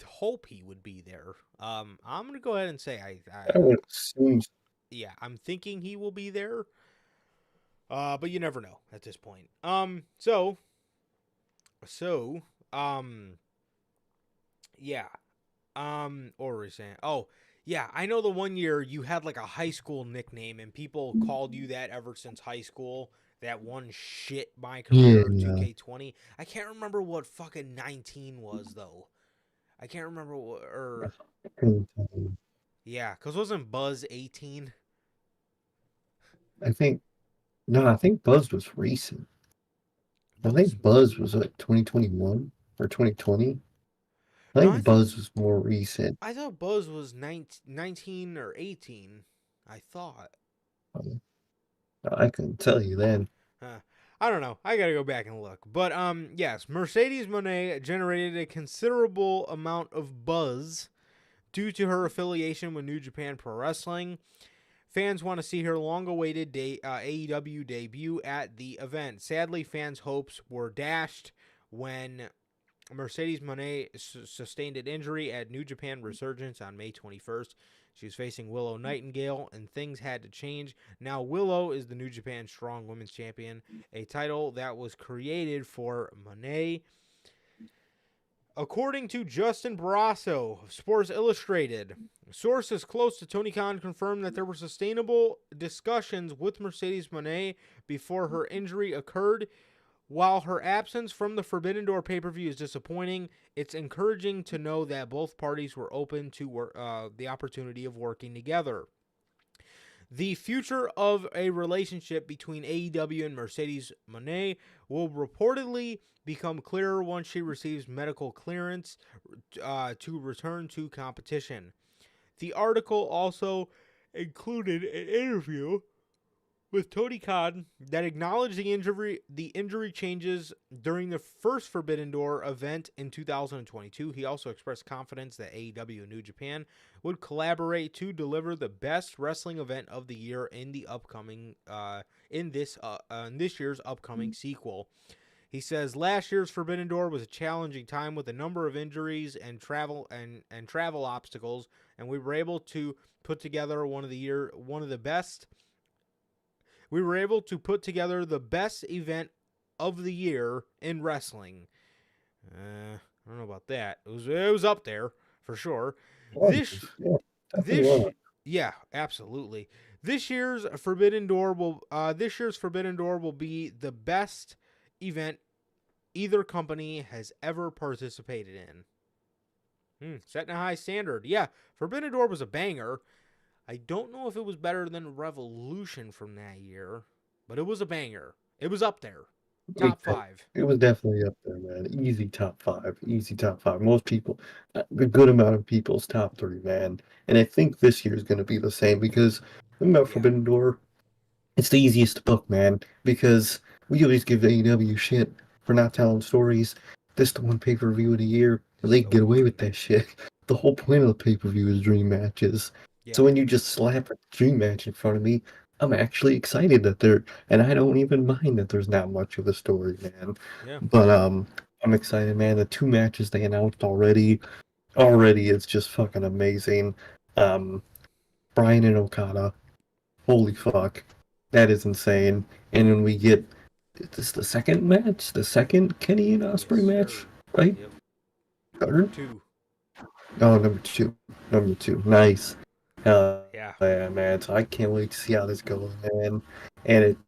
hope he would be there. I'm gonna go ahead and say I would assume. yeah, I'm thinking he will be there. But you never know at this point. So, yeah. What were we saying? Oh, yeah, I know the one year you had like a high school nickname and people called you that ever since high school. That one shit my career Yeah, 2K20. I can't remember what fucking 19 was though. I can't remember what, or yeah, cuz wasn't Buzz 18? I think. No, I think Buzz was recent. I Buzz? think Buzz was like 2021 or 2020. I No, think Buzz was more recent. I thought Buzz was 19 or 18. I thought. Um, I couldn't tell you then. I don't know. I gotta go back and look. But yes, Mercedes Moné generated a considerable amount of buzz due to her affiliation with New Japan Pro Wrestling. Fans want to see her long-awaited AEW debut at the event. Sadly, fans' hopes were dashed when Mercedes Moné sustained an injury at New Japan Resurgence on May 21st. She was facing Willow Nightingale, and things had to change. Now Willow is the New Japan Strong Women's Champion, a title that was created for Moné. According to Justin Barrasso of Sports Illustrated, sources close to Tony Khan confirmed that there were sustainable discussions with Mercedes Moné before her injury occurred. While her absence from the Forbidden Door pay-per-view is disappointing, it's encouraging to know that both parties were open to the opportunity of working together. The future of a relationship between AEW and Mercedes Moné will reportedly become clearer once she receives medical clearance to return to competition. The article also included an interview with Tony Khan that acknowledged the injury changes during the first Forbidden Door event in 2022. He also expressed confidence that AEW and New Japan would collaborate to deliver the best wrestling event of the year in the upcoming in this year's upcoming sequel. He says last year's Forbidden Door was a challenging time with a number of injuries and travel obstacles, and we were able to put together we were able to put together the best event of the year in wrestling. I don't know about that. It was up there for sure. This Yeah, definitely this was. yeah, absolutely. This year's Forbidden Door will be the best event either company has ever participated in. Setting a high standard. Yeah, Forbidden Door was a banger. I don't know if it was better than Revolution from that year, but it was a banger. It was up there. Top It, 5. it was definitely up there, man. Easy top five. Easy top five. Most people, a good amount of people's top three, man. And I think this year is going to be the same because the about Yeah. Forbidden Door, it's the easiest to book, man, because we always give AEW shit for not telling stories. This the one pay-per-view of the year where they can get away with that shit. The whole point of the pay-per-view is dream matches. Yeah. So when you just slap a dream match in front of me, I'm actually excited that and I don't even mind that there's not much of a story, man. Yeah. But I'm excited, man. The two matches they announced already it's just fucking amazing. Um, Brian and Okada, holy fuck, that is insane. And when we get this the second match, the second Kenny and Osprey Yes, match, sir. right? Yep. Third? 2. Oh, number two, nice. Hell Yeah. yeah, man. So I can't wait to see how this goes, man. And it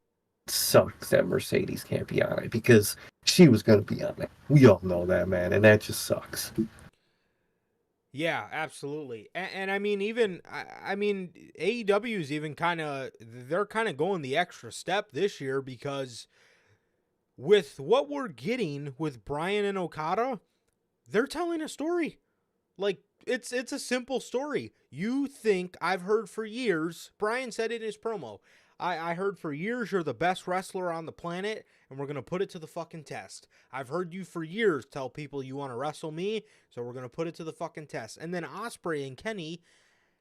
sucks that Mercedes can't be on it because she was gonna be on it. We all know that, man, and that just sucks. Yeah, absolutely. And I mean, even I mean, AEW is even they're kind of going the extra step this year because with what we're getting with Bryan and Okada, they're telling a story. Like it's a simple story. You think I've heard for years. Bryan said it in his promo. I heard for years you're the best wrestler on the planet, and we're gonna put it to the fucking test. I've heard you for years tell people you want to wrestle me, so we're gonna put it to the fucking test. And then Osprey and Kenny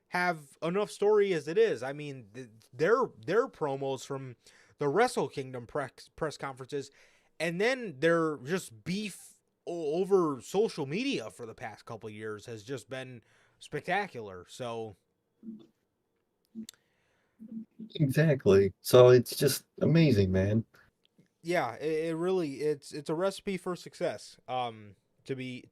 have enough story as it is. I mean, their promos from the Wrestle Kingdom press conferences, and then their just beef over social media for the past couple years has just been spectacular. So Exactly. So it's just amazing, man. yeah, it really it's a recipe for success. To be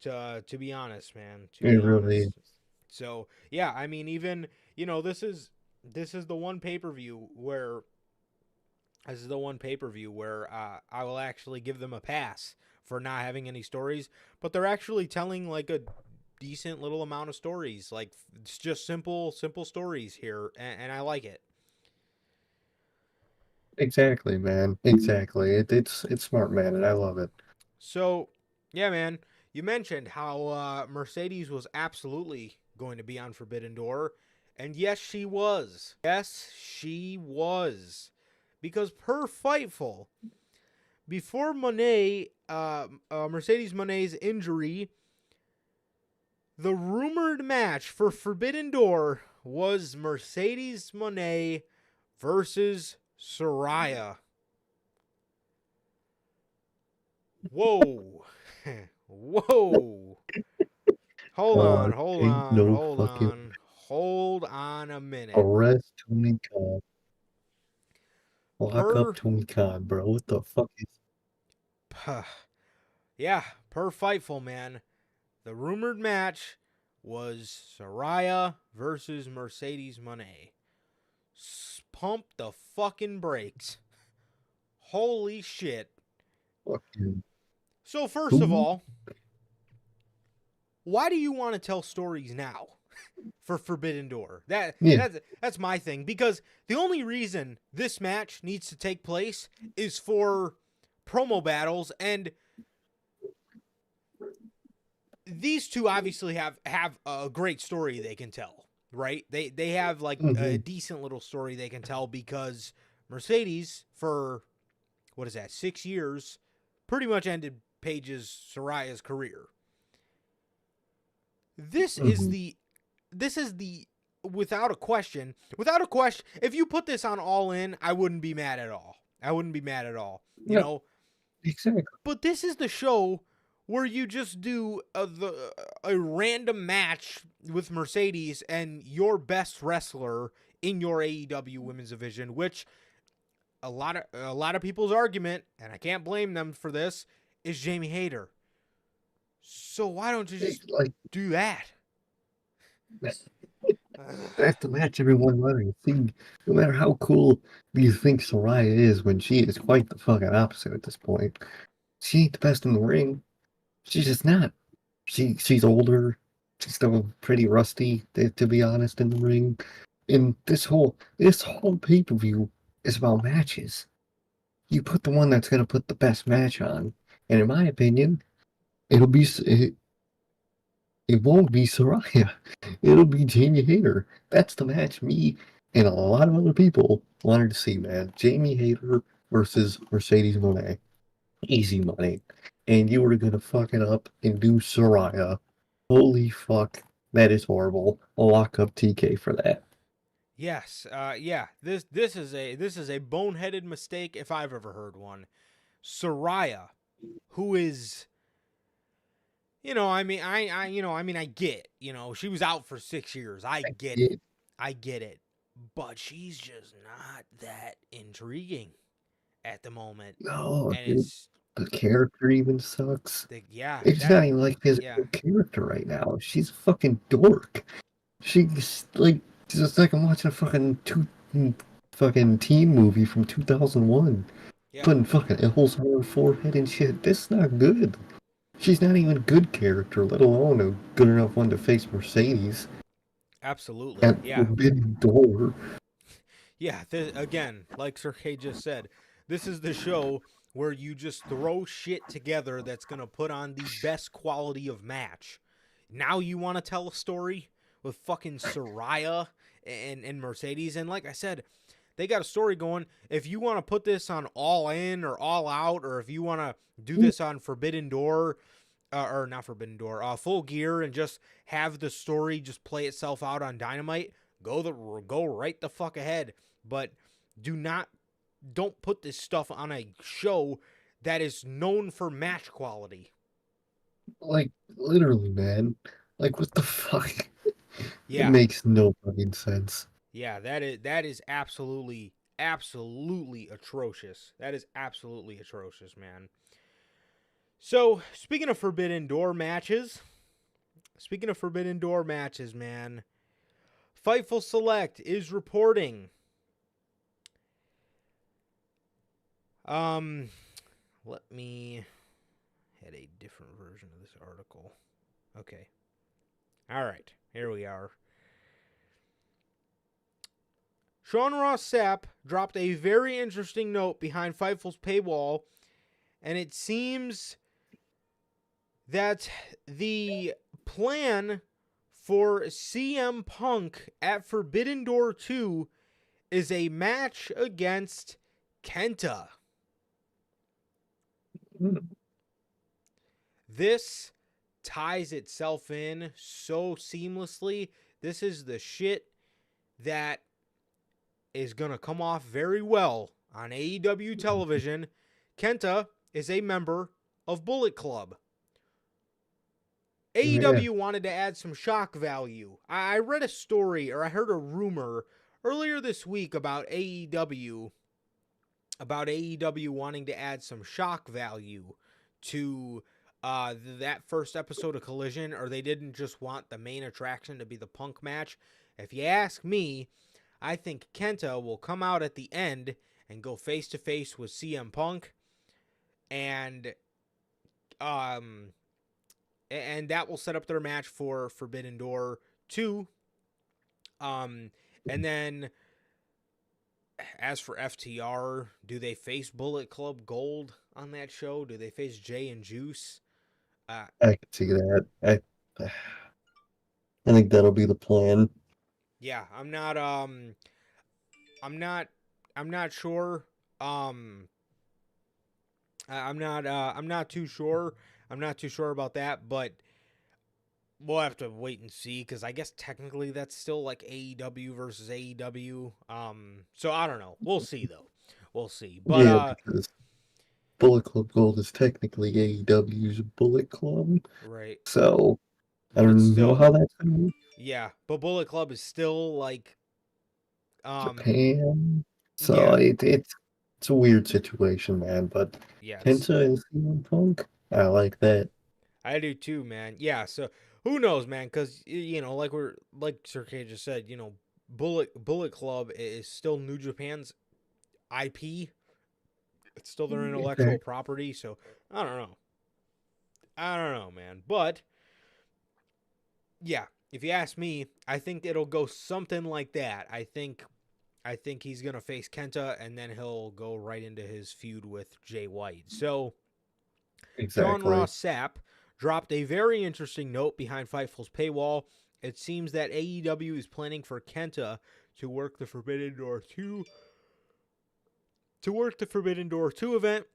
honest, man, to be It really honest. So yeah, I mean, even this is the one pay per view where I will actually give them a pass for not having any stories, but they're actually telling like a decent little amount of stories. Like it's just simple stories here, and I like it. Exactly, man. Exactly. It's smart, man, and I love it. So, yeah, man, you mentioned how Mercedes was absolutely going to be on Forbidden Door, and yes, she was. Yes, she was. Because per Fightful, before Mercedes Monet's injury, the rumored match for Forbidden Door was Mercedes Monet versus Soraya. Whoa. Whoa. Hold on, hold Ain't on, no hold fucking on. Hold on a minute. arrest Tony Khan. Lock up Per Tony Khan, bro. What the fuck is yeah, per Fightful, man. The rumored match was Soraya versus Mercedes Monet. Pump the fucking brakes. Holy shit. fucking So first of who? all, why do you want to tell stories now for Forbidden Door? Yeah. That's my thing, because the only reason this match needs to take place is for promo battles, and these two obviously have a great story they can tell, right? They have like a Mm-hmm. decent little story they can tell, because Mercedes, for what is that, 6 years, pretty much ended Soraya's career. This is Mm-hmm. the this is the without a question. If you put this on All In, I wouldn't be mad at all. I wouldn't be mad at all. You No, know, exactly. but this is the show where you just do a random match with Mercedes and your best wrestler in your AEW Women's Division, which a lot of people's argument, and I can't blame them for this, is Jamie Hayter. So why don't you just Like do that? that's the match everyone wanted to see. No matter how cool you think Soraya is, when she is quite the fucking opposite at this point. She ain't the best in the ring. She's just not. She's older. She's still pretty rusty, to be honest, in the ring. And this whole pay-per-view is about matches. You put the one that's gonna put the best match on, and in my opinion, it'll be it won't be Soraya. It'll be Jamie Hayter. That's the match me and a lot of other people wanted to see, man. Jamie Hayter versus Mercedes Moné. Easy money. And you were gonna fuck it up and do Soraya. Holy fuck. That is horrible. I'll lock up TK for that. Yes, yeah. This is a boneheaded mistake if I've ever heard one. Soraya, who is, I get, she was out for 6 years. I get it, It, I get it, but she's just not that intriguing at the moment, no, and dude, it's the character even sucks. yeah, It's that not even like yeah, physical character right now. She's a fucking dork. She's like, just like I'm watching a fucking teen movie from 2001. yeah, Putting fucking L's on her forehead and shit. This is not good. She's not even a good character, let alone a good enough one to face Mercedes absolutely, at yeah. Forbidden Door. Yeah, again, like Sir K just said, this is the show where you just throw shit together that's going to put on the best quality of match. Now you want to tell a story with fucking Soraya and Mercedes. And like I said, they got a story going. If you want to put this on All In or All Out, or if you want to do this on Forbidden Door, or not Forbidden Door, Full Gear, and just have the story just play itself out on Dynamite, go right the fuck ahead. But don't put this stuff on a show that is known for match quality. Like, literally, man. Like, what the fuck? It Yeah, makes no fucking sense. yeah, that is absolutely atrocious. That is absolutely atrocious, man. So speaking of Forbidden Door matches, man, Fightful Select is reporting. Um, Let me had a different version of this article. Okay. All right. Here we are. Sean Ross Sapp dropped a very interesting note behind Fightful's paywall, and it seems that the plan for CM Punk at Forbidden Door 2 is a match against Kenta. This ties itself in so seamlessly. This is the shit that is going to come off very well on AEW television. Kenta is a member of Bullet Club. AEW wanted to add some shock value. I read a story, or I heard a rumor earlier this week about AEW wanting to add some shock value to that first episode of Collision, or they didn't just want the main attraction to be the Punk match. If you ask me, I think Kenta will come out at the end and go face to face with CM Punk, and that will set up their match for Forbidden Door 2. And then, as for FTR, do they face Bullet Club Gold on that show? Do they face Jay and Juice? I can see that. I think that'll be the plan. Yeah, I'm not sure. I'm not too sure. I'm not too sure about that, but we'll have to wait and see, because I guess technically that's still like AEW versus AEW. So I don't know. We'll see though. We'll see. But because Bullet Club Gold is technically AEW's Bullet Club. Right. So I don't know how that's gonna work. Yeah, but Bullet Club is still like Japan. So it's a weird situation, man. But yes. Kenta and CM Punk, I like that. I do too, man. Yeah, so who knows, man? Because like Sir K just said, Bullet Club is still New Japan's IP. It's still their intellectual property. So I don't know, man. But yeah, if you ask me, I think it'll go something like that. I think he's gonna face Kenta, and then he'll go right into his feud with Jay White. So Sean Ross Sapp dropped a very interesting note behind Fightful's paywall. It seems that AEW is planning for Kenta to work the Forbidden Door 2 event.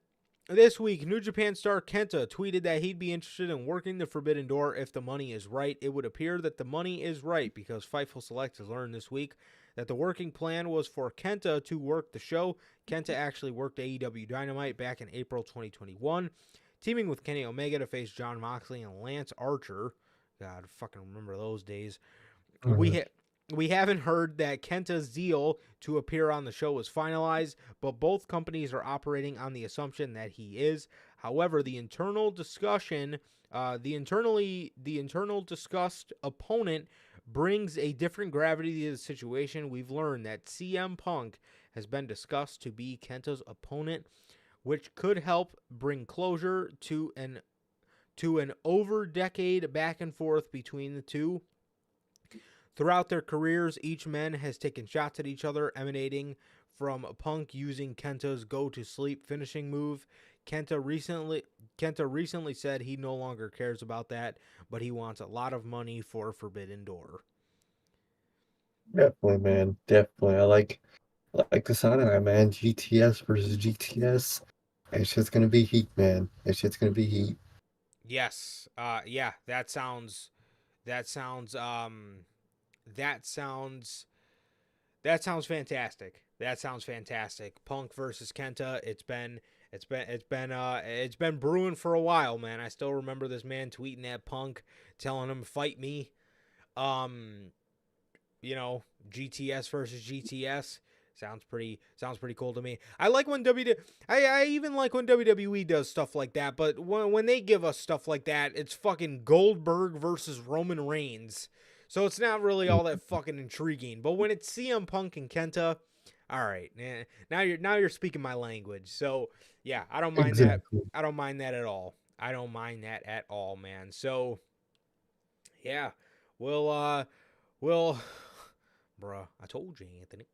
This week, New Japan star Kenta tweeted that he'd be interested in working the Forbidden Door if the money is right. It would appear that the money is right, because Fightful Select has learned this week that the working plan was for Kenta to work the show. Kenta actually worked AEW Dynamite back in April 2021, teaming with Kenny Omega to face Jon Moxley and Lance Archer. God, fucking remember those days. We haven't heard that Kenta's deal to appear on the show was finalized, but both companies are operating on the assumption that he is. However, the internal discussion, the internal discussed opponent brings a different gravity to the situation. We've learned that CM Punk has been discussed to be Kenta's opponent, which could help bring closure to an over decade back and forth between the two. Throughout their careers, each man has taken shots at each other, emanating from Punk using Kenta's go-to-sleep finishing move. Kenta recently said he no longer cares about that, but he wants a lot of money for Forbidden Door. Definitely, man. Definitely. I like the sound of that, man. GTS versus GTS. It's just gonna be heat, man. It's just gonna be heat. Yes. Yeah, that sounds fantastic. That sounds fantastic. Punk versus Kenta. It's been brewing for a while, man. I still remember this man tweeting at Punk, telling him fight me. GTS versus GTS sounds pretty cool to me. I like when I even like when WWE does stuff like that, but when they give us stuff like that, it's fucking Goldberg versus Roman Reigns. So it's not really all that fucking intriguing. But when it's CM Punk and Kenta, all right, now you're speaking my language. So yeah, I don't mind that. I don't mind that at all. I don't mind that at all, man. So yeah, we'll, bruh, I told you, Anthony.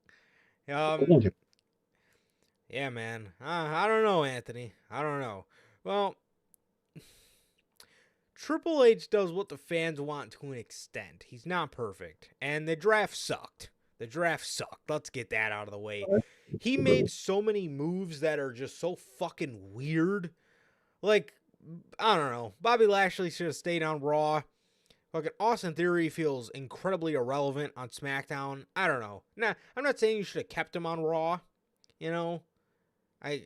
Told you. Yeah, man. I don't know, Anthony. I don't know. Well, Triple H does what the fans want to an extent. He's not perfect. And the draft sucked. The draft sucked. Let's get that out of the way. He made so many moves that are just so fucking weird. Like, I don't know. Bobby Lashley should have stayed on Raw. Fucking Austin Theory feels incredibly irrelevant on SmackDown. I don't know. Nah, I'm not saying you should have kept him on Raw. You know? I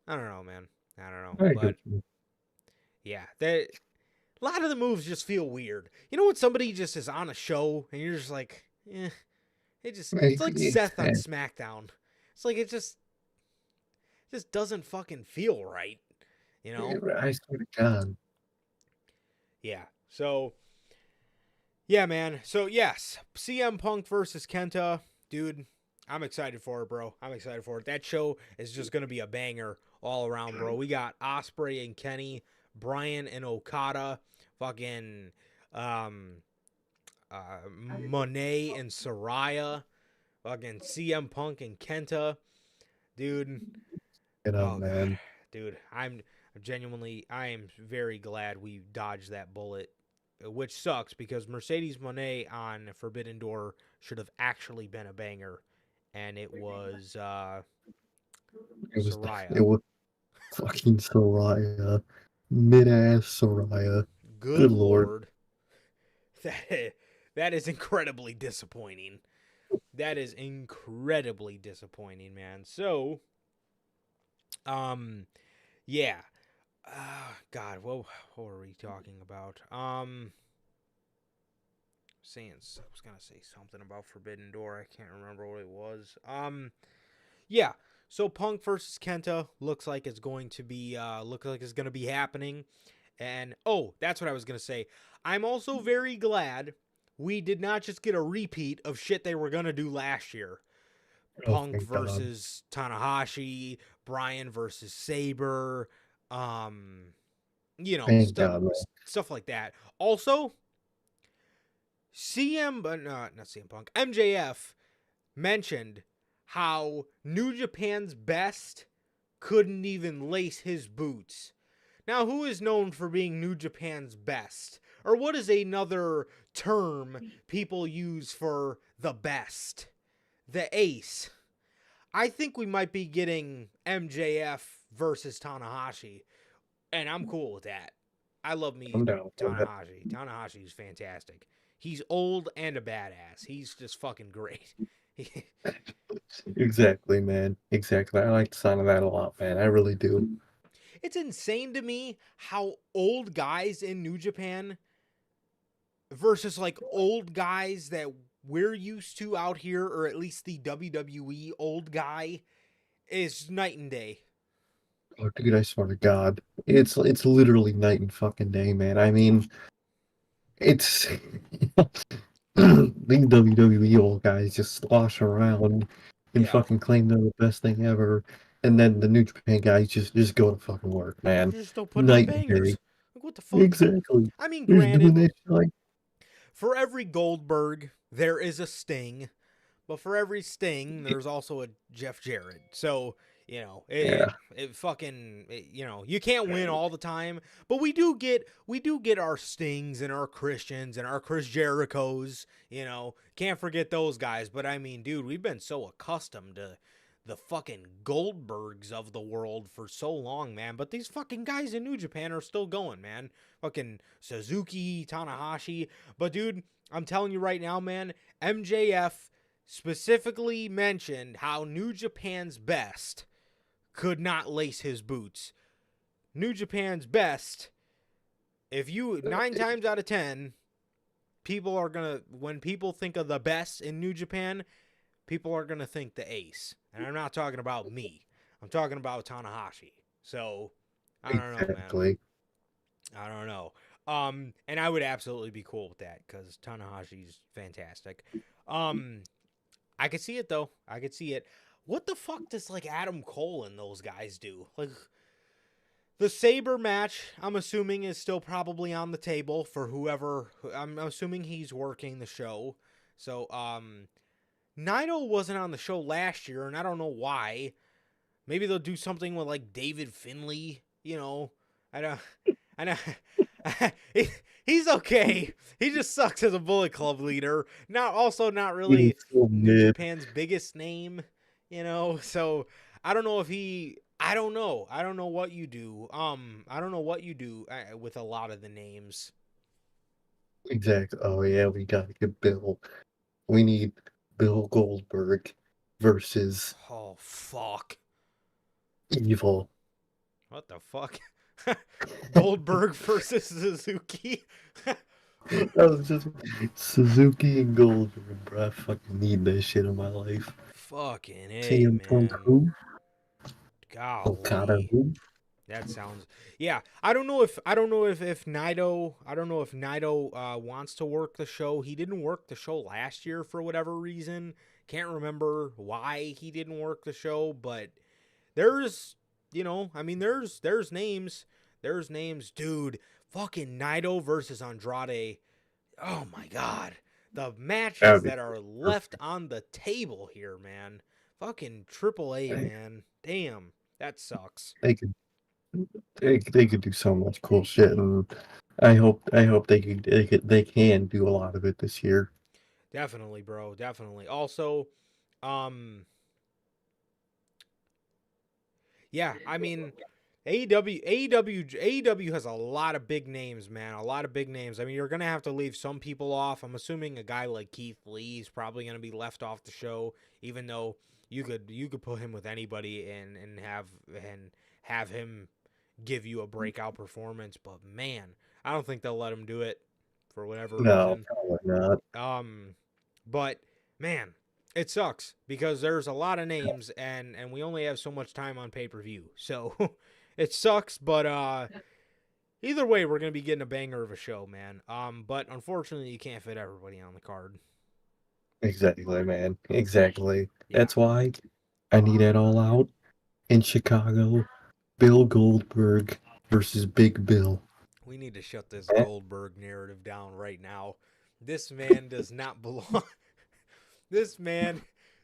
don't know, man. I don't know. I But get you. yeah, a lot of the moves just feel weird. You know when somebody just is on a show and you're just like, it's like Seth on SmackDown. It's like it just doesn't fucking feel right. You know? I swear to God. Yeah. So yeah, man. So yes, CM Punk versus Kenta, dude. I'm excited for it, bro. I'm excited for it. That show is just gonna be a banger all around, bro. We got Osprey and Kenny, Bryan and Okada, fucking Monet and Saraya, fucking CM Punk and Kenta, dude. You know, Oh god, man. dude. I am very glad we dodged that bullet, which sucks because Mercedes Monet on Forbidden Door should have actually been a banger, and it was Saraya. It was fucking Soraya. Mid-ass Soraya. Good Good lord. lord, that is incredibly disappointing. That is incredibly disappointing, man. So, yeah. God, what were we talking about? I was gonna say something about Forbidden Door. I can't remember what it was. Yeah. So Punk versus Kenta looks like it's going to be happening. And that's what I was gonna say. I'm also very glad we did not just get a repeat of shit they were gonna do last year. Oh, Punk thank God. versus Tanahashi, Bryan versus Saber, Thank God, man. stuff like that. Also, not CM Punk, MJF mentioned how New Japan's best couldn't even lace his boots. Now, who is known for being New Japan's best? Or what is another term people use for the best? The ace. I think we might be getting MJF versus Tanahashi, and I'm cool with that. I love me I'm down for that. Tanahashi. Tanahashi's fantastic. He's old and a badass. He's just fucking great. Exactly, man. Exactly. I like the sound of that a lot, man. I really do. It's insane to me how old guys in New Japan versus like old guys that we're used to out here, or at least the WWE old guy, is night and day. Oh, dude, I swear to God. It's literally night and fucking day, man. I mean, it's the WWE old guys just slosh around and Yeah. fucking claim they're the best thing ever. And then the New Japan guys just go to fucking work, man. They're still putting on Night and day. bangers. Like, what the fuck? Exactly. I mean, They're just doing granted, that shit like, for every Goldberg, there is a Sting. But for every Sting, there's also a Jeff Jarrett. So, yeah. You can't win all the time. But we do get our Stings and our Christians and our Chris Jerichos. Can't forget those guys. But I mean, dude, we've been so accustomed to the fucking Goldbergs of the world for so long, man. But these fucking guys in New Japan are still going, man. Fucking Suzuki, Tanahashi. But dude, I'm telling you right now, man, MJF specifically mentioned how New Japan's best could not lace his boots. New Japan's best, 9 times out of 10, when people think of the best in New Japan, people are gonna think the ace. And I'm not talking about me. I'm talking about Tanahashi. So, I don't know, man. Exactly. I don't know. And I would absolutely be cool with that because Tanahashi's fantastic. I could see it though. I could see it. What the fuck does like Adam Cole and those guys do? Like the Saber match, I'm assuming is still probably on the table for whoever. I'm assuming he's working the show. So Naito wasn't on the show last year, and I don't know why. Maybe they'll do something with like David Finlay. You know, I don't. I know. He's okay. He just sucks as a Bullet Club leader. Not He was really so New mid. Japan's biggest name. You know, so I don't know if he. I don't know. I don't know what you do. I don't know what you do with a lot of the names. Exactly. Oh yeah, we gotta get Bill. We need Bill Goldberg versus Oh fuck. Evil. What the fuck? Goldberg versus Suzuki. That was just Suzuki and Goldberg, bro. I fucking need that shit in my life. Fucking A, CM Punk man. who? Okada Golly. who? That sounds. Yeah, I don't know if Naito. I don't know if Naito wants to work the show. He didn't work the show last year for whatever reason. Can't remember why he didn't work the show, but there's, I mean, there's names. There's names, dude. Fucking Naito versus Andrade. Oh my god, the matches that are left on the table here, man. Fucking AAA, man. Damn, that sucks. They could they could do so much cool shit, and I hope they can do a lot of it this year. Definitely, bro. Definitely. Also, yeah, I mean, AEW has a lot of big names, man. A lot of big names. I mean, you're gonna have to leave some people off. I'm assuming a guy like Keith Lee is probably gonna be left off the show, even though you could put him with anybody and have him give you a breakout performance. But man, I don't think they'll let him do it for whatever No, reason. probably not. But man, it sucks because there's a lot of names and we only have so much time on pay-per-view. So it sucks, but either way we're going to be getting a banger of a show, man. But unfortunately you can't fit everybody on the card. Exactly, man. Exactly. Yeah. That's why I need it all out in Chicago. Bill Goldberg versus Big Bill. We need to shut this Goldberg narrative down right now. This man does not belong. This man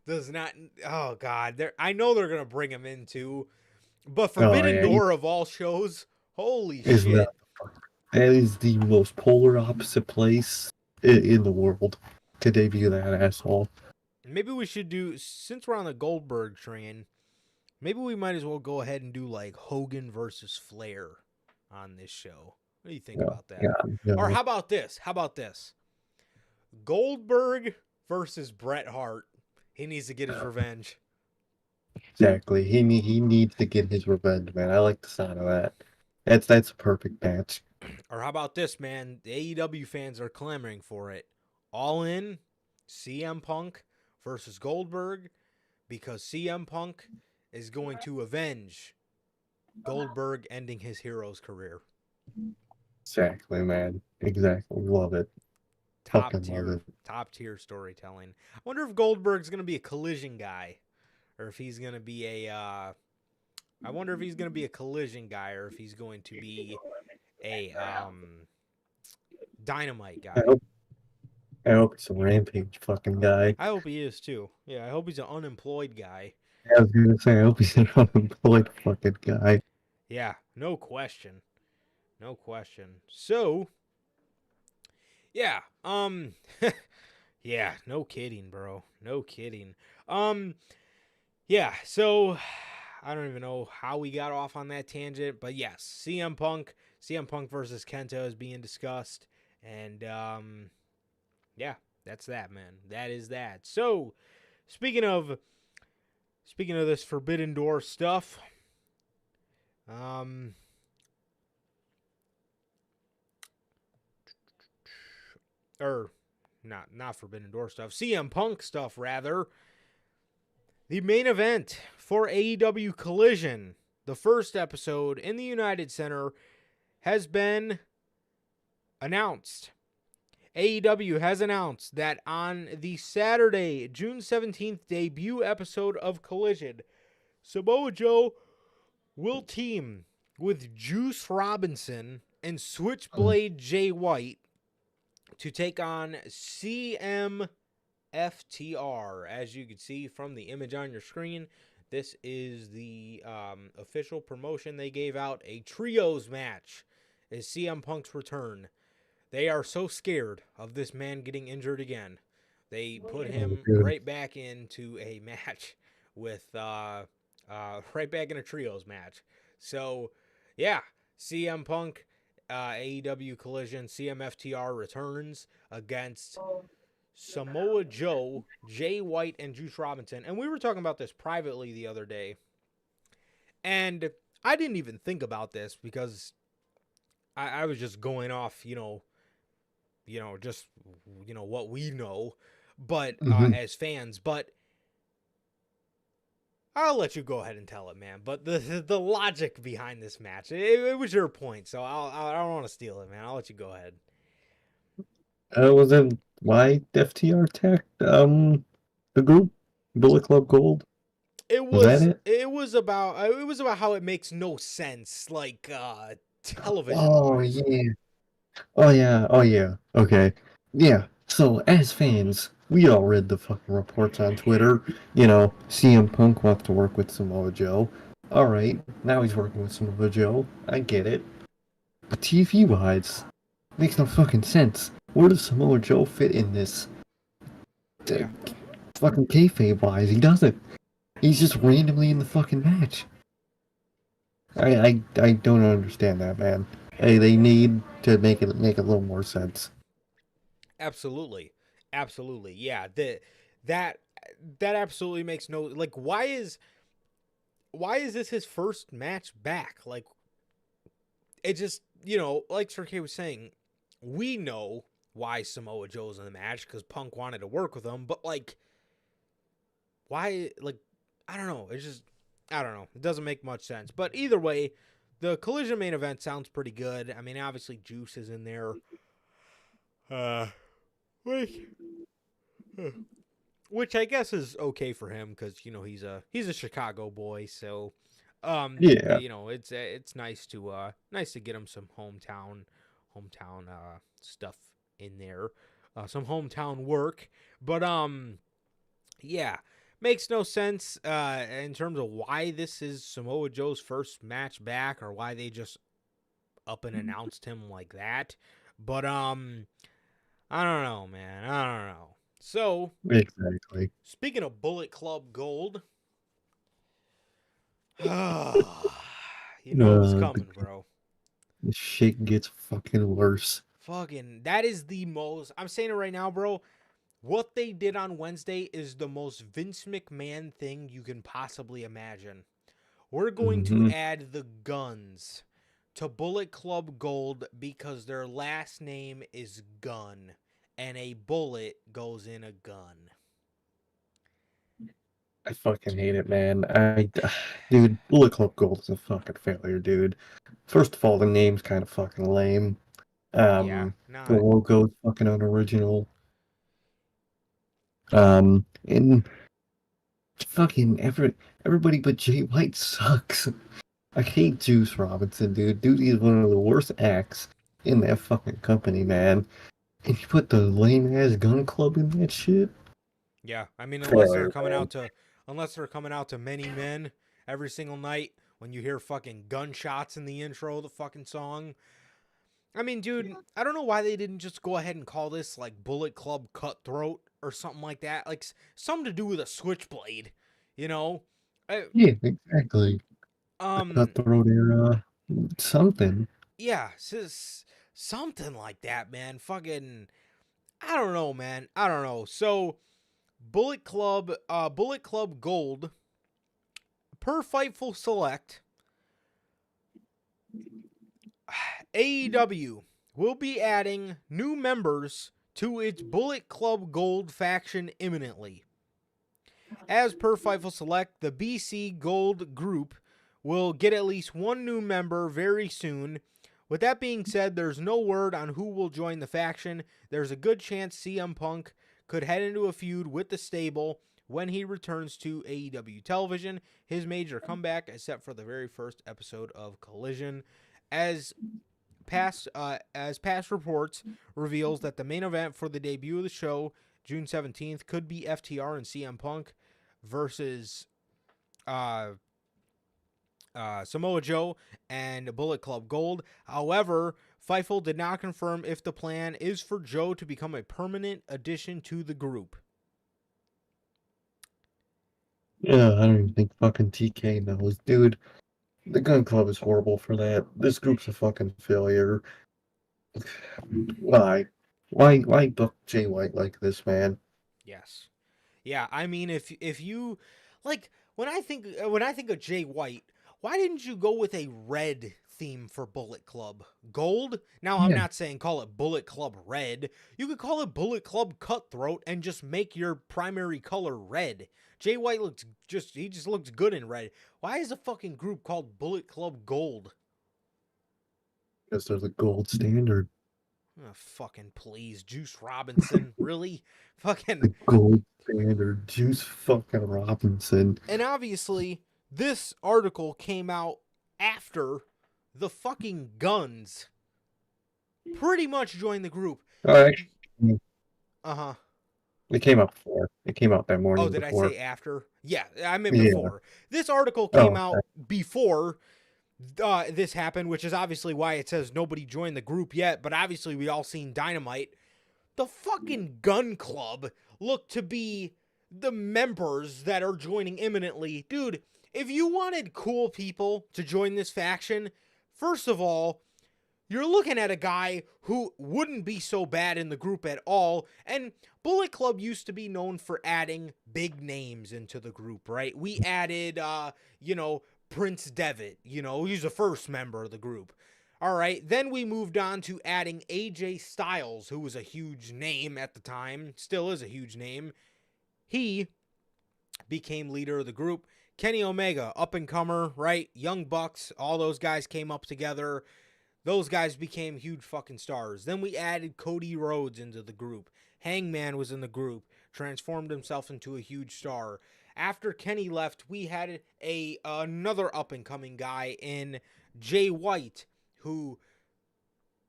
does not. Oh God, I know they're gonna bring him in too, but Forbidden Door of all shows, holy shit! That is the most polar opposite place in the world to debut that asshole. Maybe we should do, since we're on the Goldberg train, maybe we might as well go ahead and do like Hogan versus Flair on this show. What do you think about that? Yeah. Or how about this? Goldberg versus Bret Hart. He needs to get his revenge. Exactly. He needs to get his revenge, man. I like the sound of that. That's a perfect match. Or how about this, man? The AEW fans are clamoring for it. All in, CM Punk versus Goldberg, because CM Punk is going to avenge Goldberg ending his hero's career. Exactly, man. Exactly. Love it. Top tier storytelling. I wonder if Goldberg's going to be a Collision guy, or if he's going to be a Collision guy, or if he's going to be a Dynamite guy. I hope he's a Rampage fucking guy. I hope he is too. Yeah, I hope he's an unemployed guy. I was gonna say, I hope he's an unemployed fucking guy. Yeah, no question. No question. So, yeah, yeah, no kidding, bro. No kidding. Yeah, so I don't even know how we got off on that tangent, but yes, CM Punk versus Kenta is being discussed, and yeah, that's that, man. That is that. So, speaking of this Forbidden Door stuff, or not Forbidden Door stuff, CM Punk stuff rather. The main event for AEW Collision, the first episode in the United Center, has been announced. AEW has announced that on the Saturday, June 17th debut episode of Collision, Samoa Joe will team with Juice Robinson and Switchblade Jay White to take on CM FTR. As you can see from the image on your screen, this is the official promotion they gave out. A trios match is CM Punk's return. They are so scared of this man getting injured again. They put him right back into a match with right back in a trios match. So, yeah, CM Punk, AEW Collision, CMFTR returns against Samoa Joe, Jay White, and Juice Robinson. And we were talking about this privately the other day. And I didn't even think about this because I was just going off, just what we know, but as fans. But I'll let you go ahead and tell it, man. But the logic behind this match, it was your point, so I don't want to steal it, man. I'll let you go ahead. Was it why FTR attacked the group Bullet Club Gold? Was that it? It was about how it makes no sense, like television Oh wise. yeah. Oh yeah. Oh yeah. Okay. Yeah. So as fans, we all read the fucking reports on Twitter. CM Punk wants to work with Samoa Joe. All right. Now he's working with Samoa Joe. I get it. But TV wise, makes no fucking sense. Where does Samoa Joe fit in this? Yeah. Fucking kayfabe wise, he doesn't. He's just randomly in the fucking match. I don't understand that, man. Hey, they need to make it make a little more sense. Absolutely. Yeah, that absolutely makes no, like, why is this his first match back? Like, it just, like Sir K was saying, we know why Samoa Joe's in the match because Punk wanted to work with him, but like, why? Like, I don't know. I don't know. It doesn't make much sense. But either way, the Collision main event sounds pretty good. I mean, obviously Juice is in there. Which I guess is okay for him because he's a Chicago boy, so Yeah. it's nice to get him some hometown stuff in there, some hometown work, but yeah, makes no sense in terms of why this is Samoa Joe's first match back or why they just up and announced him like that, but I don't know, man. I don't know. So, Exactly. speaking of Bullet Club Gold, you know it was coming, bro. The shit gets fucking worse. Fucking, that is the most. I'm saying it right now, bro. What they did on Wednesday is the most Vince McMahon thing you can possibly imagine. We're going to add the Guns to Bullet Club Gold because their last name is Gun, and a bullet goes in a gun. I fucking hate it, man. Dude, Bullet Club Gold is a fucking failure, dude. First of all, the name's kind of fucking lame. Yeah, The not. logo's fucking unoriginal. And fucking everybody but Jay White sucks. I hate Juice Robinson, dude. Dude is one of the worst acts in that fucking company, man. And you put the lame ass gun club in that shit? Yeah, I mean, Failure, man. unless they're coming out to Many Men every single night when you hear fucking gunshots in the intro of the fucking song. I mean, dude, I don't know why they didn't just go ahead and call this like Bullet Club Cutthroat or something like that, like something to do with a switchblade, you know? Yeah, exactly. Um, Cutthroat era, something. yeah, something like that, man. Fucking, I don't know, man. I don't know. So, Bullet Club Gold per Fightful Select, AEW will be adding new members to its Bullet Club Gold faction imminently. As per Fightful Select, the BC Gold group will get at least one new member very soon. With that being said, there's no word on who will join the faction. There's a good chance CM Punk could head into a feud with the stable when he returns to AEW television. His major comeback is set for the very first episode of Collision. As past reports reveals that the main event for the debut of the show June 17th, could be FTR and CM Punk versus Samoa Joe and Bullet Club Gold. However, Fightful did not confirm if the plan is for Joe to become a permanent addition to the group. Yeah, I don't even think fucking TK knows. Dude, the Gun Club is horrible for that. This group's a fucking failure. Why? Why book Jay White like this, man? Yes. Yeah, I mean, if you like when I think of Jay White, why didn't you go with a red theme for Bullet Club? Gold? Now I'm Yeah. not saying call it Bullet Club Red. You could call it Bullet Club Cutthroat and just make your primary color red. Jay White just looks good in red. Why is a fucking group called Bullet Club Gold? Because they're the gold standard. Oh, fucking please, Juice Robinson, really? Fucking. Gold standard. Juice fucking Robinson. And obviously, this article came out after the fucking Guns pretty much joined the group. Oh, actually, Uh-huh. it came out before. It came out that morning Oh, did before. I say after? Yeah, I meant Yeah. before. This article came Oh, out before this happened, which is obviously why it says nobody joined the group yet, but obviously we all seen Dynamite. The fucking Gun Club look to be the members that are joining imminently. Dude, if you wanted cool people to join this faction, first of all, you're looking at a guy who wouldn't be so bad in the group at all. And Bullet Club used to be known for adding big names into the group, right? We added, Prince Devitt. He's the first member of the group. All right, then we moved on to adding AJ Styles, who was a huge name at the time, still is a huge name. He became leader of the group. Kenny Omega, up-and-comer, right? Young Bucks, all those guys came up together. Those guys became huge fucking stars. Then we added Cody Rhodes into the group. Hangman was in the group, transformed himself into a huge star. After Kenny left, we had another up-and-coming guy in Jay White, who,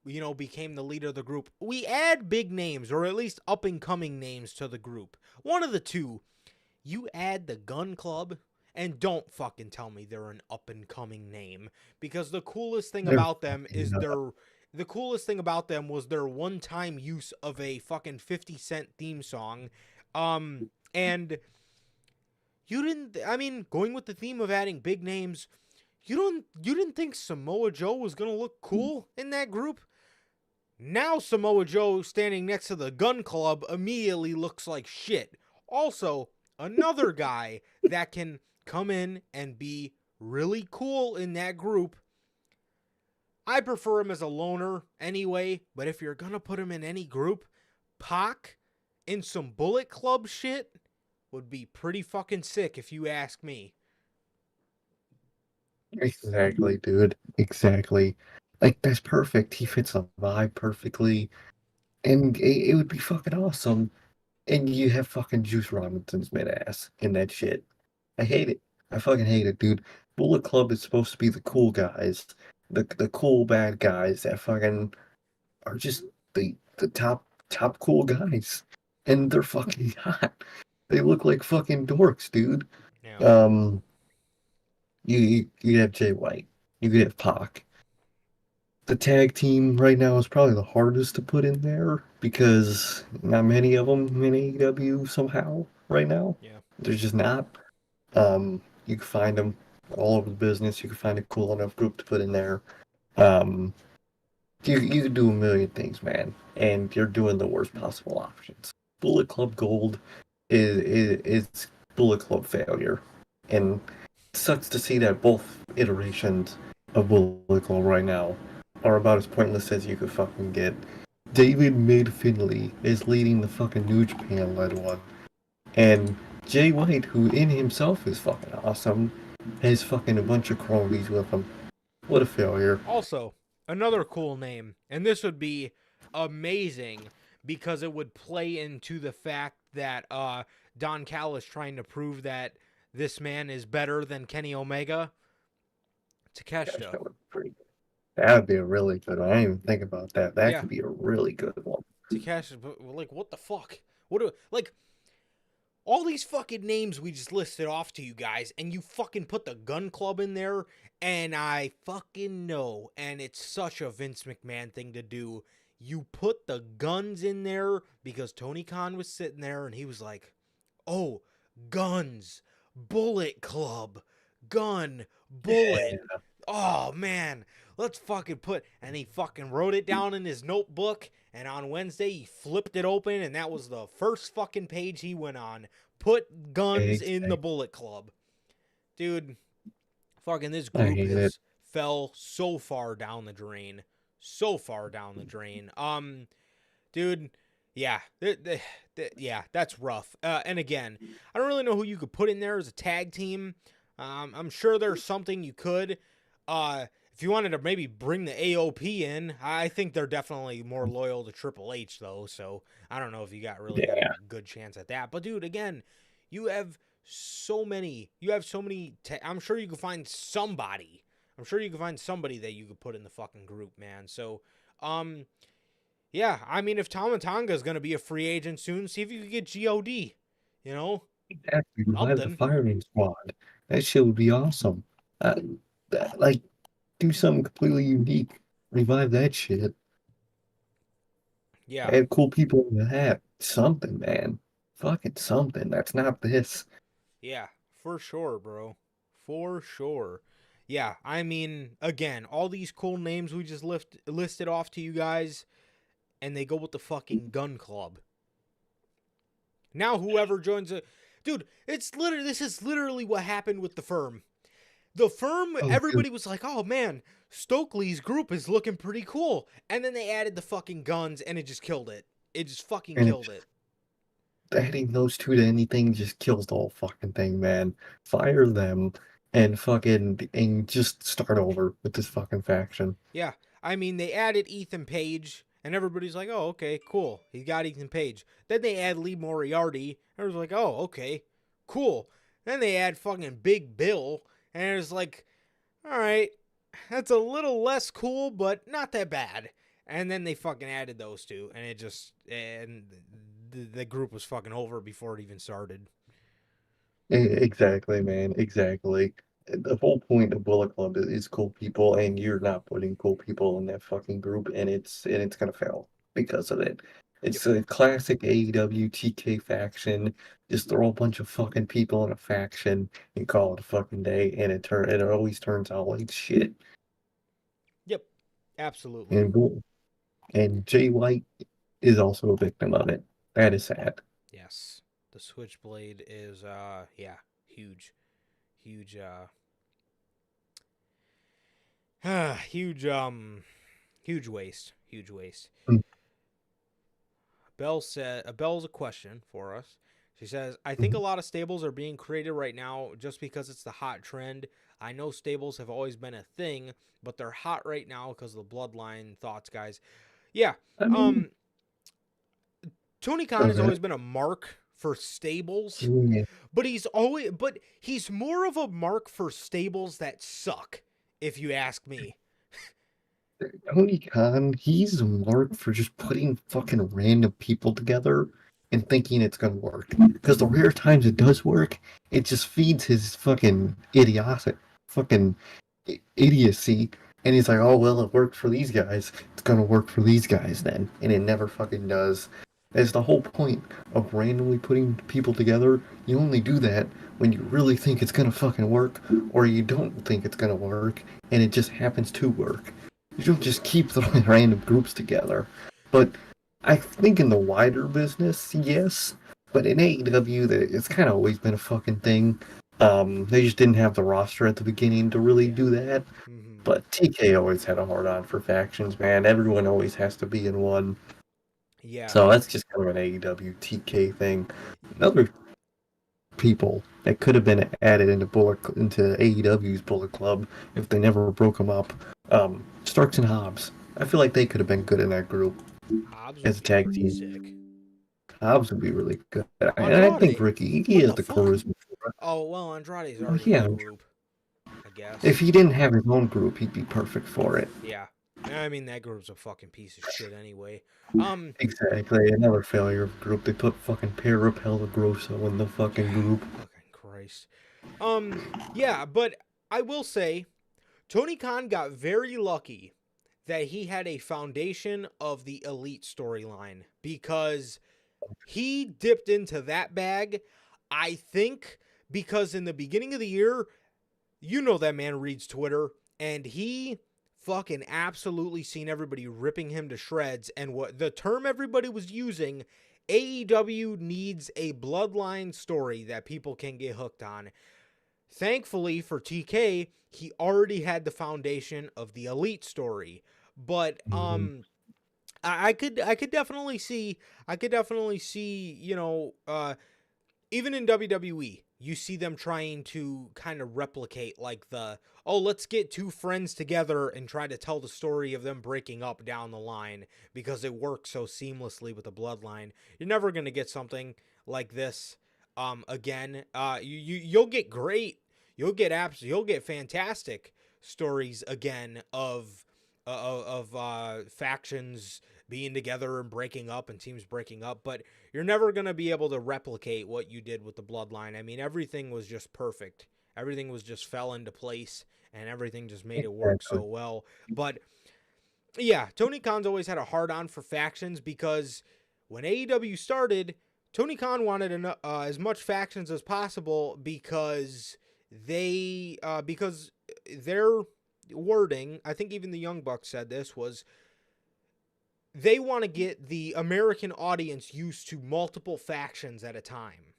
became the leader of the group. We add big names, or at least up-and-coming names to the group. One of the two. You add the Gun Club, and don't fucking tell me they're an up-and-coming name, because the coolest thing about them is the coolest thing about them was their one-time use of a fucking 50 Cent theme song. And going with the theme of adding big names, you didn't think Samoa Joe was going to look cool in that group? Now Samoa Joe standing next to the Gun Club immediately looks like shit. Also, another guy that can come in and be really cool in that group. I prefer him as a loner anyway, but if you're going to put him in any group, Pac in some Bullet Club shit would be pretty fucking sick if you ask me. Exactly, dude. Exactly. Like, that's perfect. He fits the vibe perfectly. And it would be fucking awesome. And you have fucking Juice Robinson's mid-ass in that shit. I hate it. I fucking hate it, dude. Bullet Club is supposed to be the cool guys. The cool bad guys that fucking are just the top cool guys. And they're fucking hot. They look like fucking dorks, dude. Yeah. You have Jay White. You could have Pac. The tag team right now is probably the hardest to put in there because not many of them in AEW somehow right now. Yeah. There's just not. You can find them all over the business. You can find a cool enough group to put in there. You can do a million things, man, and you're doing the worst possible options. Bullet Club Gold is Bullet Club failure, and it sucks to see that both iterations of Bullet Club right now are about as pointless as you could fucking get. David Mid Finley is leading the fucking New Japan led one, and Jay White, who in himself is fucking awesome, has fucking a bunch of cronies with him. What a failure. Also, another cool name, and this would be amazing because it would play into the fact that Don Callis trying to prove that this man is better than Kenny Omega. Takeshita. That would be a really good one. I didn't even think about that. That Yeah. could be a really good one. Takeshita, like, what the fuck? Like, all these fucking names we just listed off to you guys, and you fucking put the Gun Club in there, and I fucking know, and it's such a Vince McMahon thing to do. You put the guns in there because Tony Khan was sitting there, and he was like, oh, guns, Bullet Club, gun, bullet. Yeah. Oh, man, let's fucking and he fucking wrote it down in his notebook, and on Wednesday he flipped it open, and that was the first fucking page he went on. Put guns in the Bullet Club. Dude, fucking this group fell so far down the drain. So far down the drain. Dude, yeah. Yeah, that's rough. And again, I don't really know who you could put in there as a tag team. I'm sure there's something you could. If you wanted to maybe bring the AOP in, I think they're definitely more loyal to Triple H, though. So I don't know if you got really a good chance at that. But dude, again, you have so many. I'm sure you could find somebody. I'm sure you could find somebody that you could put in the fucking group, man. So, yeah. I mean, if Tama Tonga is gonna be a free agent soon, see if you could get God. You know, Exactly. Revive the firing squad. That shit would be awesome. Like, do something completely unique. Revive that shit. Yeah. Add cool people in the hat. Something, man. Fucking something. That's not this. Yeah, for sure, bro. For sure. Yeah, I mean, again, all these cool names we just listed off to you guys, and they go with the fucking Gun Club. Now whoever joins dude, this is literally what happened with the Firm. The Firm, everybody was like, oh man, Stokely's group is looking pretty cool. And then they added the fucking guns, and it just killed it. It just fucking killed it. Adding those two to anything just kills the whole fucking thing, man. Fire them and just start over with this fucking faction. Yeah, I mean, they added Ethan Page, and everybody's like, oh, okay, cool. He got Ethan Page. Then they add Lee Moriarty, and it was like, oh, okay, cool. Then they add fucking Big Bill, and it was like, all right, that's a little less cool, but not that bad. And then they fucking added those two, and the group was fucking over before it even started. Exactly, man. Exactly. The whole point of Bullet Club is cool people, and you're not putting cool people in that fucking group, and it's gonna fail because of it. It's a classic AEW TK faction. Just throw a bunch of fucking people in a faction and call it a fucking day, and it always turns out like shit. Yep, absolutely. And Jay White is also a victim of it. That is sad. Yes, the Switchblade is huge. Huge waste. Huge waste. Bell's a question for us. She says, I think a lot of stables are being created right now just because it's the hot trend. I know stables have always been a thing, but they're hot right now because of the bloodline. Thoughts, guys? Yeah. Tony Khan has always been a mark for stables, but he's more of a mark for stables that suck, if you ask me. Tony Khan, he's a mark for just putting fucking random people together and thinking it's gonna work. Because the rare times it does work, it just feeds his fucking idiocy. And he's like, oh, well, it worked for these guys. It's gonna work for these guys then. And it never fucking does. That's the whole point of randomly putting people together. You only do that when you really think it's gonna fucking work, or you don't think it's gonna work, and it just happens to work. You don't just keep throwing random groups together. But I think in the wider business, yes. But in AEW, it's kind of always been a fucking thing. They just didn't have the roster at the beginning to really do that. Mm-hmm. But TK always had a hard-on for factions, man. Everyone always has to be in one. Yeah. So that's just kind of an AEW TK thing. Another people that could have been added into AEW's Bullet Club if they never broke them up. Starks and Hobbs. I feel like they could have been good in that group as a tag team. Sick. Hobbs would be really good. I think Ricky, he has the charisma for it. Oh, well, Andrade's already in the group, I guess. If he didn't have his own group, he'd be perfect for it. Yeah. I mean, that group's a fucking piece of shit anyway. Exactly, another failure of group. They put fucking Parapel Grosso in the fucking group. Fucking Christ. Yeah, but I will say, Tony Khan got very lucky that he had a foundation of the Elite storyline, because he dipped into that bag, I think, because in the beginning of the year, you know that man reads Twitter, and he fucking absolutely seen everybody ripping him to shreds. And what the term everybody was using, AEW needs a bloodline story that people can get hooked on. Thankfully for TK, he already had the foundation of the Elite story. But I could definitely see, you know, even in WWE, you see them trying to kind of replicate like let's get two friends together and try to tell the story of them breaking up down the line, because it works so seamlessly with the bloodline. You're never going to get something like this again. You'll get great, you'll get fantastic stories again of factions being together and breaking up and teams breaking up, but you're never going to be able to replicate what you did with the bloodline. I mean, everything was just perfect. Everything was just fell into place, and everything just made it work so well. But yeah, Tony Khan's always had a hard on for factions, because when AEW started, Tony Khan wanted as much factions as possible, because because their wording, I think even the Young Bucks said this, was they want to get the American audience used to multiple factions at a time,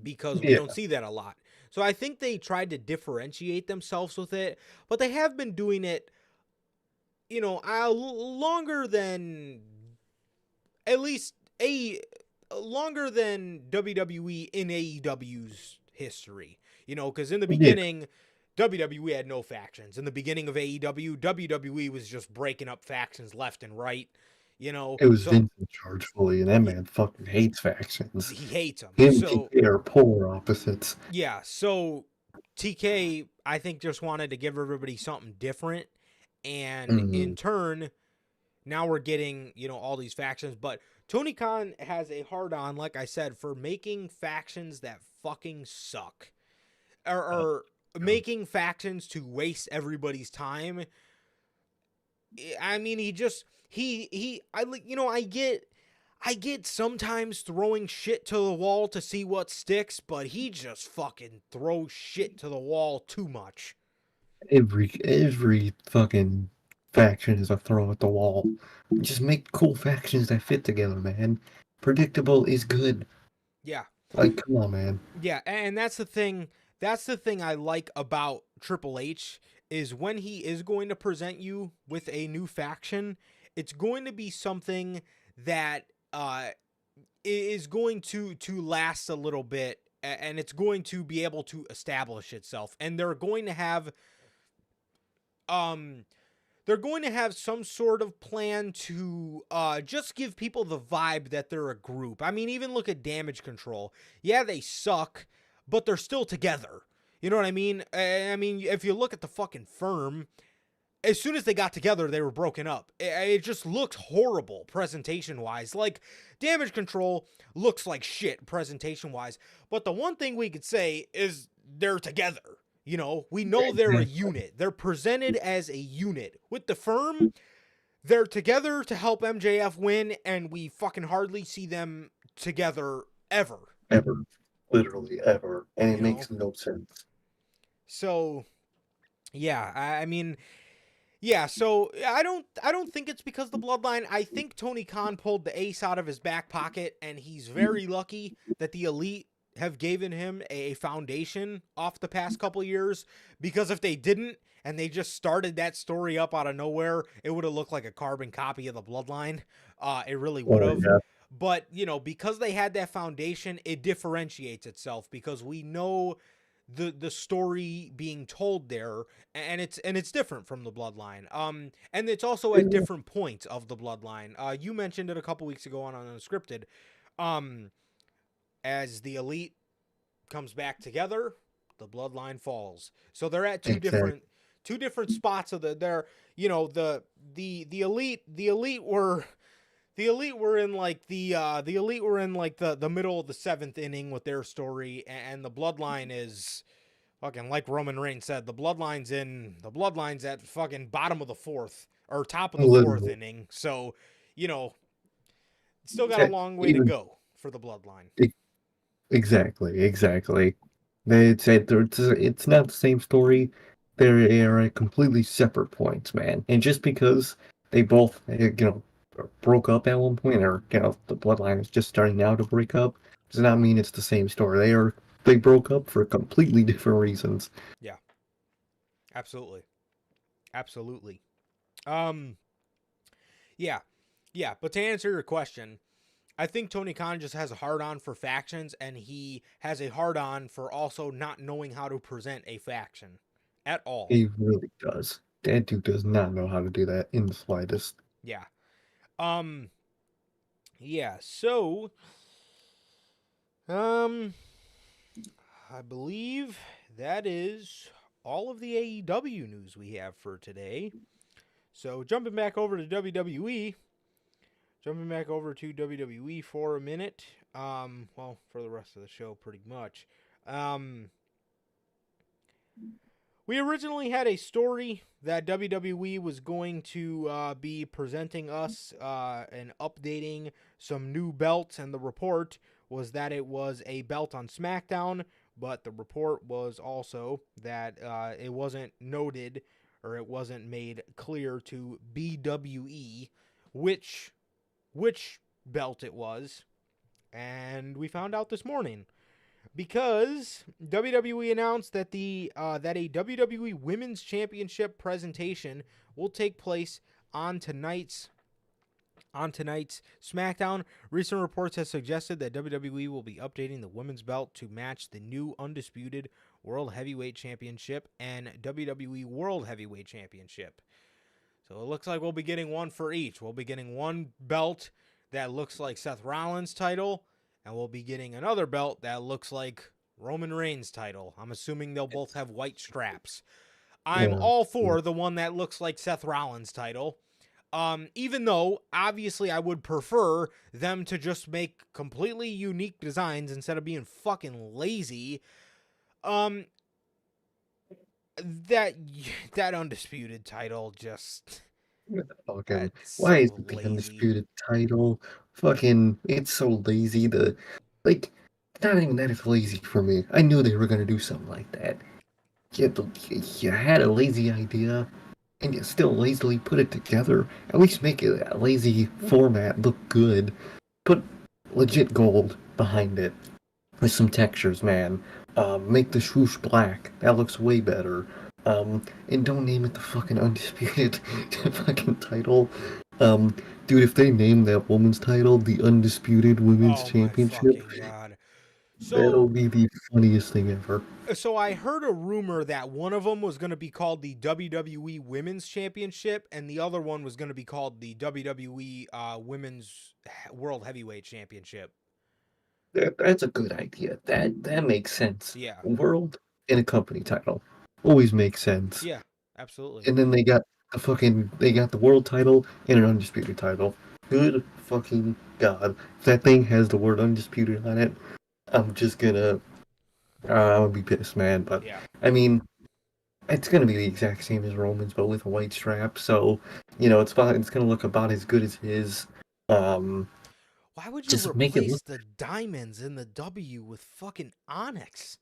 because we don't see that a lot. So I think they tried to differentiate themselves with it, but they have been doing it, you know, longer than longer than WWE in AEW's history, you know, because in the beginning, WWE had no factions. In the beginning of AEW, WWE was just breaking up factions left and right. You know, It was Vince in charge fully, and that man fucking hates factions. He hates them. Him and TK are polar opposites. Yeah, so TK, I think, just wanted to give everybody something different, and in turn, now we're getting, you know, all these factions. But Tony Khan has a hard on, like I said, for making factions that fucking suck, or making factions to waste everybody's time. I mean, I get sometimes throwing shit to the wall to see what sticks, but he just fucking throws shit to the wall too much. Every fucking faction is a throw at the wall. Just make cool factions that fit together, man. Predictable is good. Yeah. Like, come on, man. Yeah, and that's the thing. That's the thing I like about Triple H, is when he is going to present you with a new faction, it's going to be something that is going to last a little bit, and it's going to be able to establish itself, and they're going to have some sort of plan to just give people the vibe that they're a group. I mean, even look at Damage Control. Yeah, they suck, but they're still together. You know what I mean? I mean, if you look at the fucking Firm, as soon as they got together, they were broken up. It just looks horrible presentation-wise. Like, Damage Control looks like shit presentation-wise. But the one thing we could say is they're together. You know, we know they're a unit. They're presented as a unit. With the Firm, they're together to help MJF win, and we fucking hardly see them together ever. Ever. Literally ever. And it makes no sense. So, yeah, I mean, yeah, so I don't think it's because of the bloodline. I think Tony Khan pulled the ace out of his back pocket, and he's very lucky that the Elite have given him a foundation off the past couple years, because if they didn't and they just started that story up out of nowhere, it would have looked like a carbon copy of the bloodline. It really would have. Yeah. But, you know, because they had that foundation, it differentiates itself, because we know the story being told there, and it's different from the bloodline. And it's also at different points of the bloodline. You mentioned it a couple weeks ago on Unscripted. As the Elite comes back together, the bloodline falls. So they're at two two different spots of the elite were in like the middle of the 7th inning with their story, and the bloodline is fucking, like Roman Reigns said, the bloodline's at fucking bottom of the 4th or top of the 4th Literally. inning. So, you know, still got a That- long way to even go for the bloodline. exactly. It's not the same story. They are at completely separate points, man. And just because they both, broke up at one point, or the bloodline is just starting now to break up, does not mean it's the same story. They broke up for completely different reasons. Yeah, absolutely, absolutely. Um, yeah, yeah. But to answer your question, I think Tony Khan just has a hard on for factions, and he has a hard on for also not knowing how to present a faction at all. He really does. That dude does not know how to do that in the slightest. Yeah. Um. Yeah. So. I believe that is all of the AEW news we have for today. So jumping back over to WWE. Jumping back over to WWE for a minute. Well, for the rest of the show, pretty much. We originally had a story that WWE was going to be presenting us and updating some new belts, and the report was that it was a belt on SmackDown, but the report was also that it wasn't noted, or it wasn't made clear to BWE which belt it was, and we found out this morning because WWE announced that that a WWE Women's Championship presentation will take place on tonight's SmackDown. Recent reports have suggested that WWE will be updating the women's belt to match the new undisputed World Heavyweight Championship and WWE World Heavyweight Championship. So it looks like we'll be getting one for each. We'll be getting one belt that looks like Seth Rollins' title, and we'll be getting another belt that looks like Roman Reigns' title. I'm assuming they'll both have white straps. I'm all for the one that looks like Seth Rollins' title. Even though, obviously, I would prefer them to just make completely unique designs instead of being fucking lazy. That undisputed title just... Fucking, That's why is so it the lazy. undisputed title? Fucking, it's so lazy. Like, not even that it's lazy for me. I knew they were gonna do something like that. You had a lazy idea, and you still lazily put it together. At least make it a lazy format look good. Put legit gold behind it with some textures, man. Make the swoosh black. That looks way better. And don't name it the fucking undisputed fucking title. Dude, if they name that woman's title the Undisputed Women's Championship, My fucking god. that'll be the funniest thing ever. So I heard a rumor that one of them was going to be called the WWE Women's Championship, and the other one was going to be called the WWE Women's World Heavyweight Championship. That's a good idea. That makes sense. Yeah. World and a company title always makes sense. Yeah, absolutely. And then they got the world title and an undisputed title. Good fucking god. If that thing has the word undisputed on it, I'm gonna be pissed, man. But Yeah. I mean, it's gonna be the exact same as Roman's, but with a white strap. So it's gonna look about as good as his. Why would you Just make it replace look, the diamonds in the W with fucking onyx?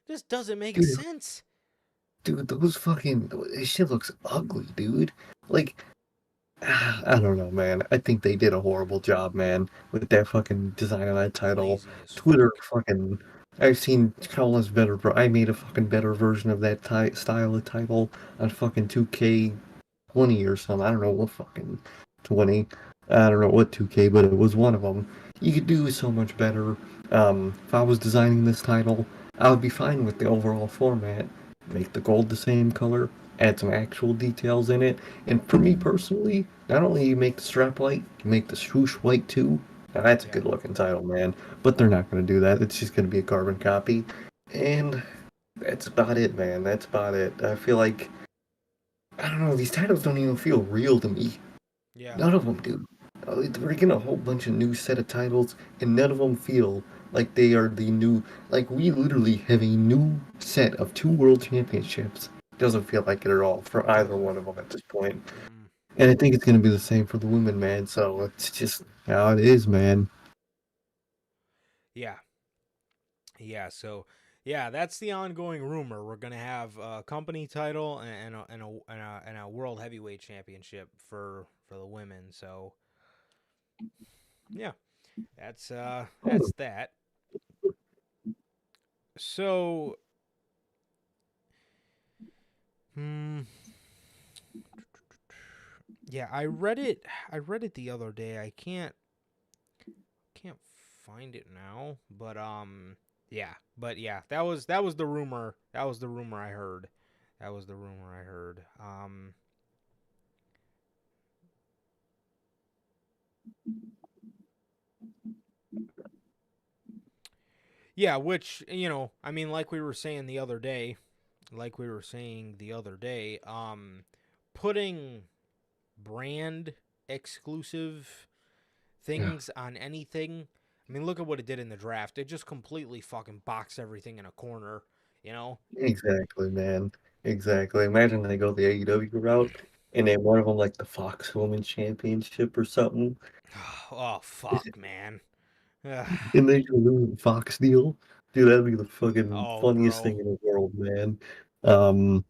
This doesn't make dude. sense. Dude, this shit looks ugly, dude. Like, I don't know, man. I think they did a horrible job, man, with that fucking design of that title. Lazy as Twitter fuck. fucking. I've seen countless better. I made a fucking better version of that style of title on fucking 2K20 or something. I don't know what fucking 20. I don't know what 2K, but it was one of them. You could do so much better. If I was designing this title, I would be fine with the overall format. Make the gold the same color, add some actual details in it, and for me personally, not only you make the strap white, you make the swoosh white too. Now that's a good looking title, man. But they're not going to do that. It's just going to be a carbon copy, and that's about it, man. That's about it. I feel like I don't know, these titles don't even feel real to me. Yeah. None of them do. We're getting a whole bunch of new set of titles, and none of them feel like they are the new. Like, we literally have a new set of 2 world championships. Doesn't feel like it at all for either Doesn't. one of them at this point. Mm-mm. And I think it's going to be the same for the women, man. So it's just how it is, man. Yeah. Yeah. So yeah, that's the ongoing rumor. We're gonna have a company title and a world heavyweight championship for the women. So yeah, Oh, that's that. So hmm. Yeah, I read it. I read it the other day. I can't find it now, but yeah, that was the rumor. That was the rumor I heard. That was the rumor I heard. Yeah, which I mean, like we were saying the other day, putting brand exclusive yeah, things on anything. I mean, look at what it did in the draft. It just completely fucking boxed everything in a corner, you know? exactly, man. Exactly. Imagine they go the AEW route and then one of them like the Fox Women's Championship or something, Oh, fuck, man. Ugh. and they just lose the Fox deal. Dude, that'd be the fucking Oh, funniest bro. thing in the world, man. Um,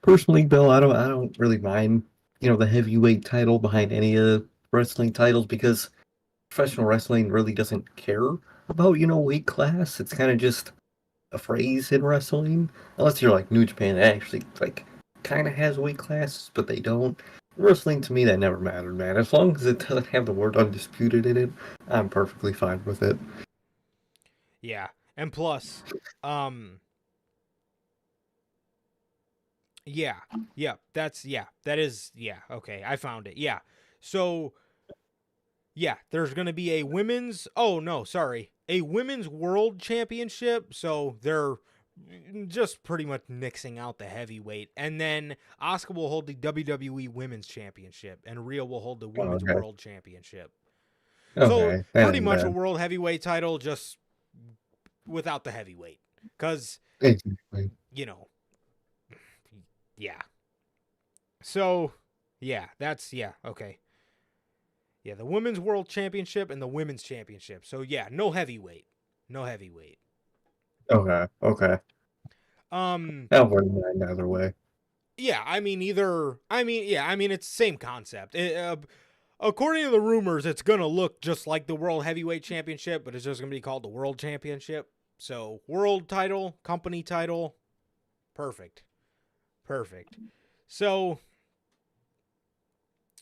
Personally, Bill, I don't really mind, the heavyweight title behind any of the wrestling titles because professional wrestling really doesn't care about, weight class. It's kind of just a phrase in wrestling. Unless you're like New Japan, that actually like kind of has weight classes, but they don't. Wrestling to me, that never mattered, man. As long as it doesn't have the word undisputed in it, I'm perfectly fine with it. Yeah. And plus, um, yeah, yeah, okay, I found it. Yeah. So, yeah, there's going to be a women's world championship. So they're just pretty much mixing out the heavyweight. And then Asuka will hold the WWE Women's Championship, and Rhea will hold the Oh, Women's okay. World Championship. So Okay, that pretty ain't much a bad. world heavyweight title, just without the heavyweight. Because, Exactly. you know, yeah. So, yeah, okay. Yeah, the Women's World Championship and the Women's Championship. So, yeah, no heavyweight. No heavyweight. Okay, okay. Um, That wouldn't mind either way. yeah, I mean, it's same concept. According to the rumors, it's gonna look just like the World Heavyweight Championship, but it's just gonna be called the World Championship. So, world title, company title, perfect, perfect. So,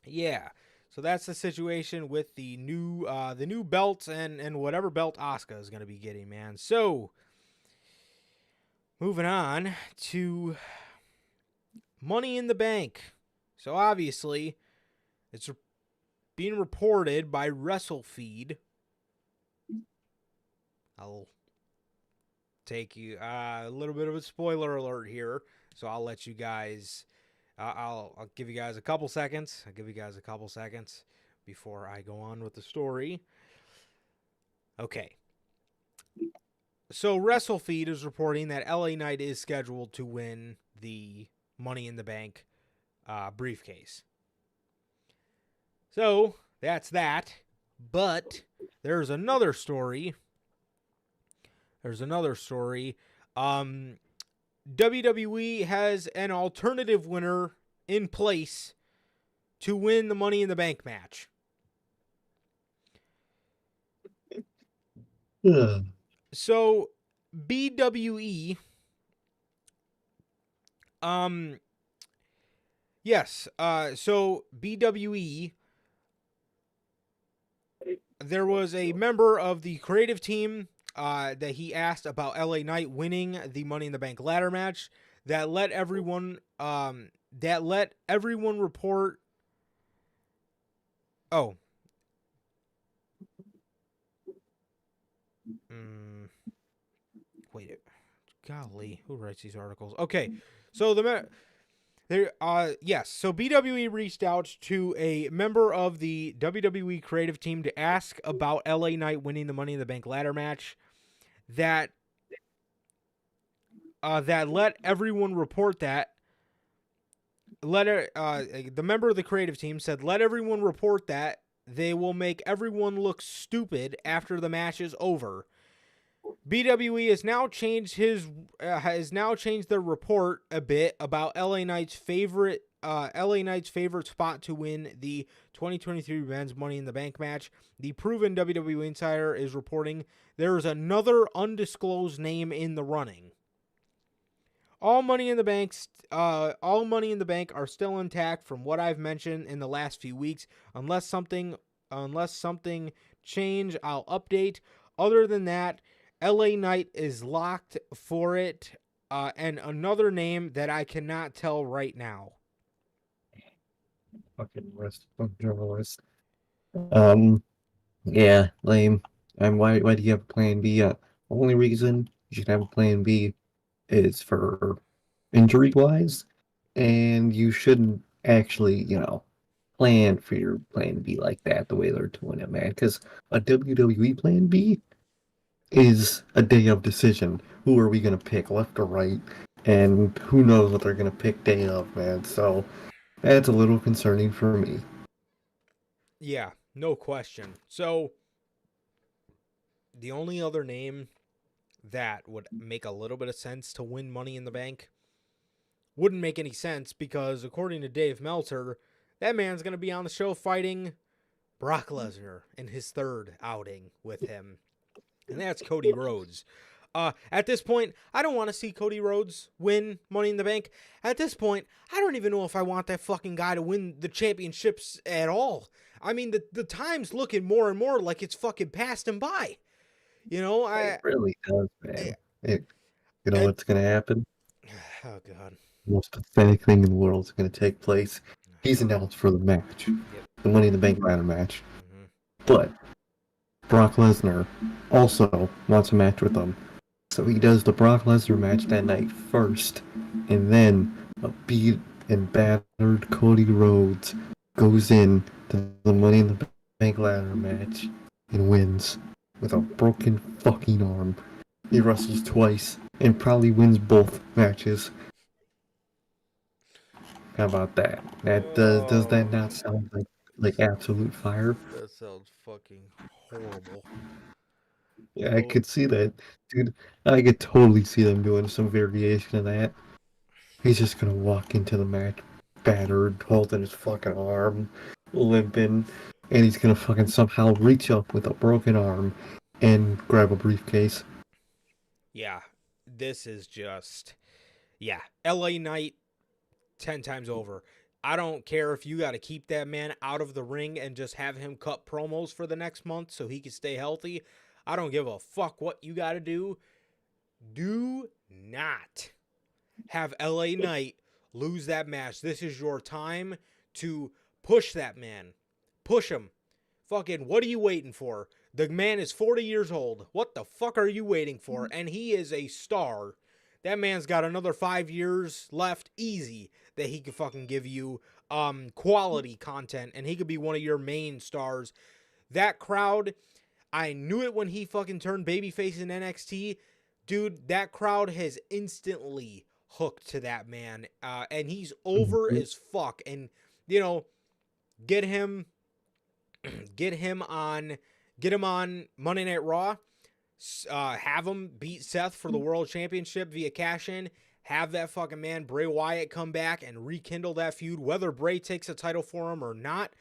yeah, so that's the situation with the new belts and whatever belt Asuka is gonna be getting, man. So, moving on to Money in the Bank. So obviously, it's being reported by WrestleFeed. I'll take you a little bit of a spoiler alert here, so I'll let you guys. I'll give you guys a couple seconds. I'll give you guys a couple seconds before I go on with the story. Okay. So WrestleFeed is reporting that LA Knight is scheduled to win the Money in the Bank briefcase. So that's that. But there's another story. There's another story. WWE has an alternative winner in place to win the Money in the Bank match. Yeah. So BWE, um, yes, so BWE, there was a member of the creative team that he asked about LA Knight winning the Money in the Bank ladder match that let everyone report. Oh, mm, wait, golly, who writes these articles? Okay, so Yes. So BWE reached out to a member of the WWE creative team to ask about LA Knight winning the Money in the Bank ladder match. That let everyone report that. The member of the creative team said, "Let everyone report that they will make everyone look stupid after the match is over." BWE has now changed their report a bit about LA Knight's favorite spot to win the 2023 Men's Money in the Bank match. The proven WWE insider is reporting there is another undisclosed name in the running. All Money in the Bank are still intact from what I've mentioned in the last few weeks. Unless something change, I'll update. Other than that, LA Knight is locked for it, and another name that I cannot tell right now. Fucking rest of journalist. Yeah, lame. And why do you have a plan B? Only reason you should have a plan B is for injury wise, and you shouldn't actually, plan for your plan B like that the way they're doing it, man. Because a WWE plan B is a day of decision. Who are we gonna pick, left or right? And who knows what they're gonna pick day of, man. So that's a little concerning for me. Yeah, no question. So the only other name that would make a little bit of sense to win Money in the Bank wouldn't make any sense because according to Dave Meltzer, that man's going to be on the show fighting Brock Lesnar in his third outing with him. And that's Cody Rhodes. At this point, I don't want to see Cody Rhodes win Money in the Bank. At this point, I don't even know if I want that fucking guy to win the championships at all. I mean, the time's looking more and more like it's fucking passed him by. It really does, man. You know what's gonna happen? Oh, God. The most pathetic thing in the world is gonna take place. He's announced for the match, the Money in the Bank ladder match. Mm-hmm. But Brock Lesnar also wants a match with him. So he does the Brock Lesnar match that night first, and then a beat and battered Cody Rhodes goes in to the Money in the Bank ladder match and wins with a broken fucking arm. He wrestles twice and probably wins both matches. How about that? Does that not sound like absolute fire? That sounds fucking horrible. Yeah, I could see that, dude. I could totally see them doing some variation of that. He's just gonna walk into the match battered, holding his fucking arm, limping, and he's gonna fucking somehow reach up with a broken arm and grab a briefcase. Yeah, this is just, LA Knight 10 times over. I don't care if you got to keep that man out of the ring and just have him cut promos for the next month so he can stay healthy. I don't give a fuck what you got to do. Do not have LA Knight lose that match. This is your time to push that man. Push him. Fucking, what are you waiting for? The man is 40 years old. What the fuck are you waiting for? And he is a star. That man's got another 5 years left easy that he could fucking give you quality content, and he could be one of your main stars. That crowd, I knew it when he fucking turned babyface in NXT. Dude, that crowd has instantly hooked to that man, and he's over as fuck. And, get him on Monday Night Raw. Have him beat Seth for the World Championship via cash-in. Have that fucking man Bray Wyatt come back and rekindle that feud, whether Bray takes a title for him or not.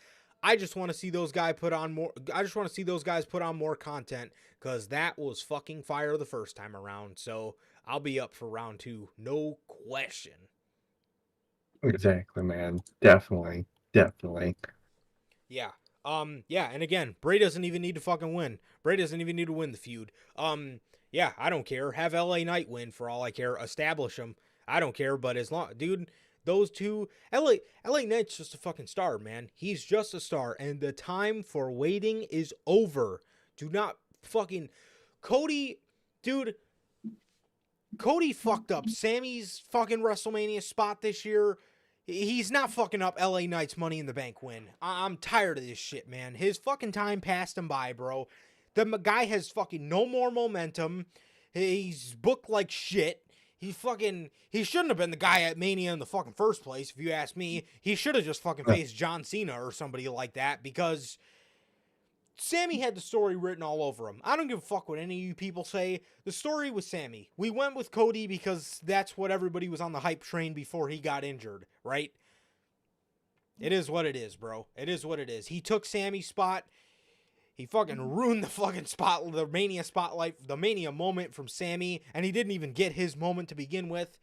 I just want to see those guys put on more. I just want to see those guys put on more content because that was fucking fire the first time around. So I'll be up for round 2, no question. Exactly, man. Definitely. Yeah. And again, Bray doesn't even need to fucking win. Bray doesn't even need to win the feud. Yeah, I don't care. Have LA Knight win for all I care. Establish him. I don't care, but as long, dude, those two, LA Knight's just a fucking star, man. He's just a star, and the time for waiting is over. Do not fucking, Cody fucked up Sammy's fucking WrestleMania spot this year. He's not fucking up LA Knight's Money in the Bank win. I'm tired of this shit, man. His fucking time passed him by, bro. The guy has fucking no more momentum. He's booked like shit. He shouldn't have been the guy at Mania in the fucking first place, if you ask me. He should have just fucking faced John Cena or somebody like that, because Sammy had the story written all over him. I don't give a fuck what any of you people say. The story was Sammy. We went with Cody because that's what everybody was on the hype train before he got injured, right? It is what it is, bro. It is what it is. He took Sammy's spot. He fucking ruined the fucking spot, the Mania spotlight, the Mania moment from Sammy, and he didn't even get his moment to begin with.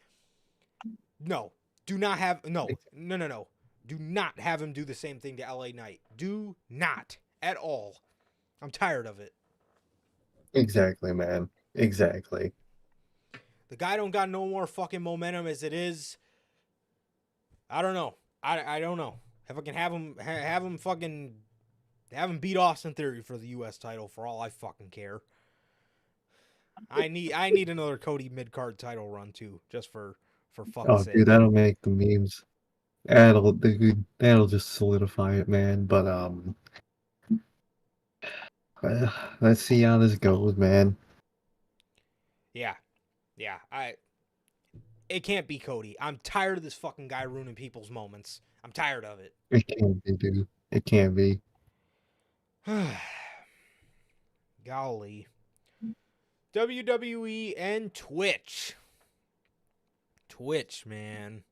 No. Do not have, no. Do not have him do the same thing to LA Knight. Do not. At all. I'm tired of it. Exactly, man. Exactly. The guy don't got no more fucking momentum as it is. I don't know. I don't know. If I can have him fucking have him beat Austin Theory for the US title for all I fucking care. I need another Cody mid-card title run too, just for fuck's sake. Dude, that'll make the memes. That'll just solidify it, man. But let's see how this goes, man. Yeah. It can't be Cody. I'm tired of this fucking guy ruining people's moments. I'm tired of it. It can't be, dude. It can't be. Golly. WWE and Twitch. Twitch, man.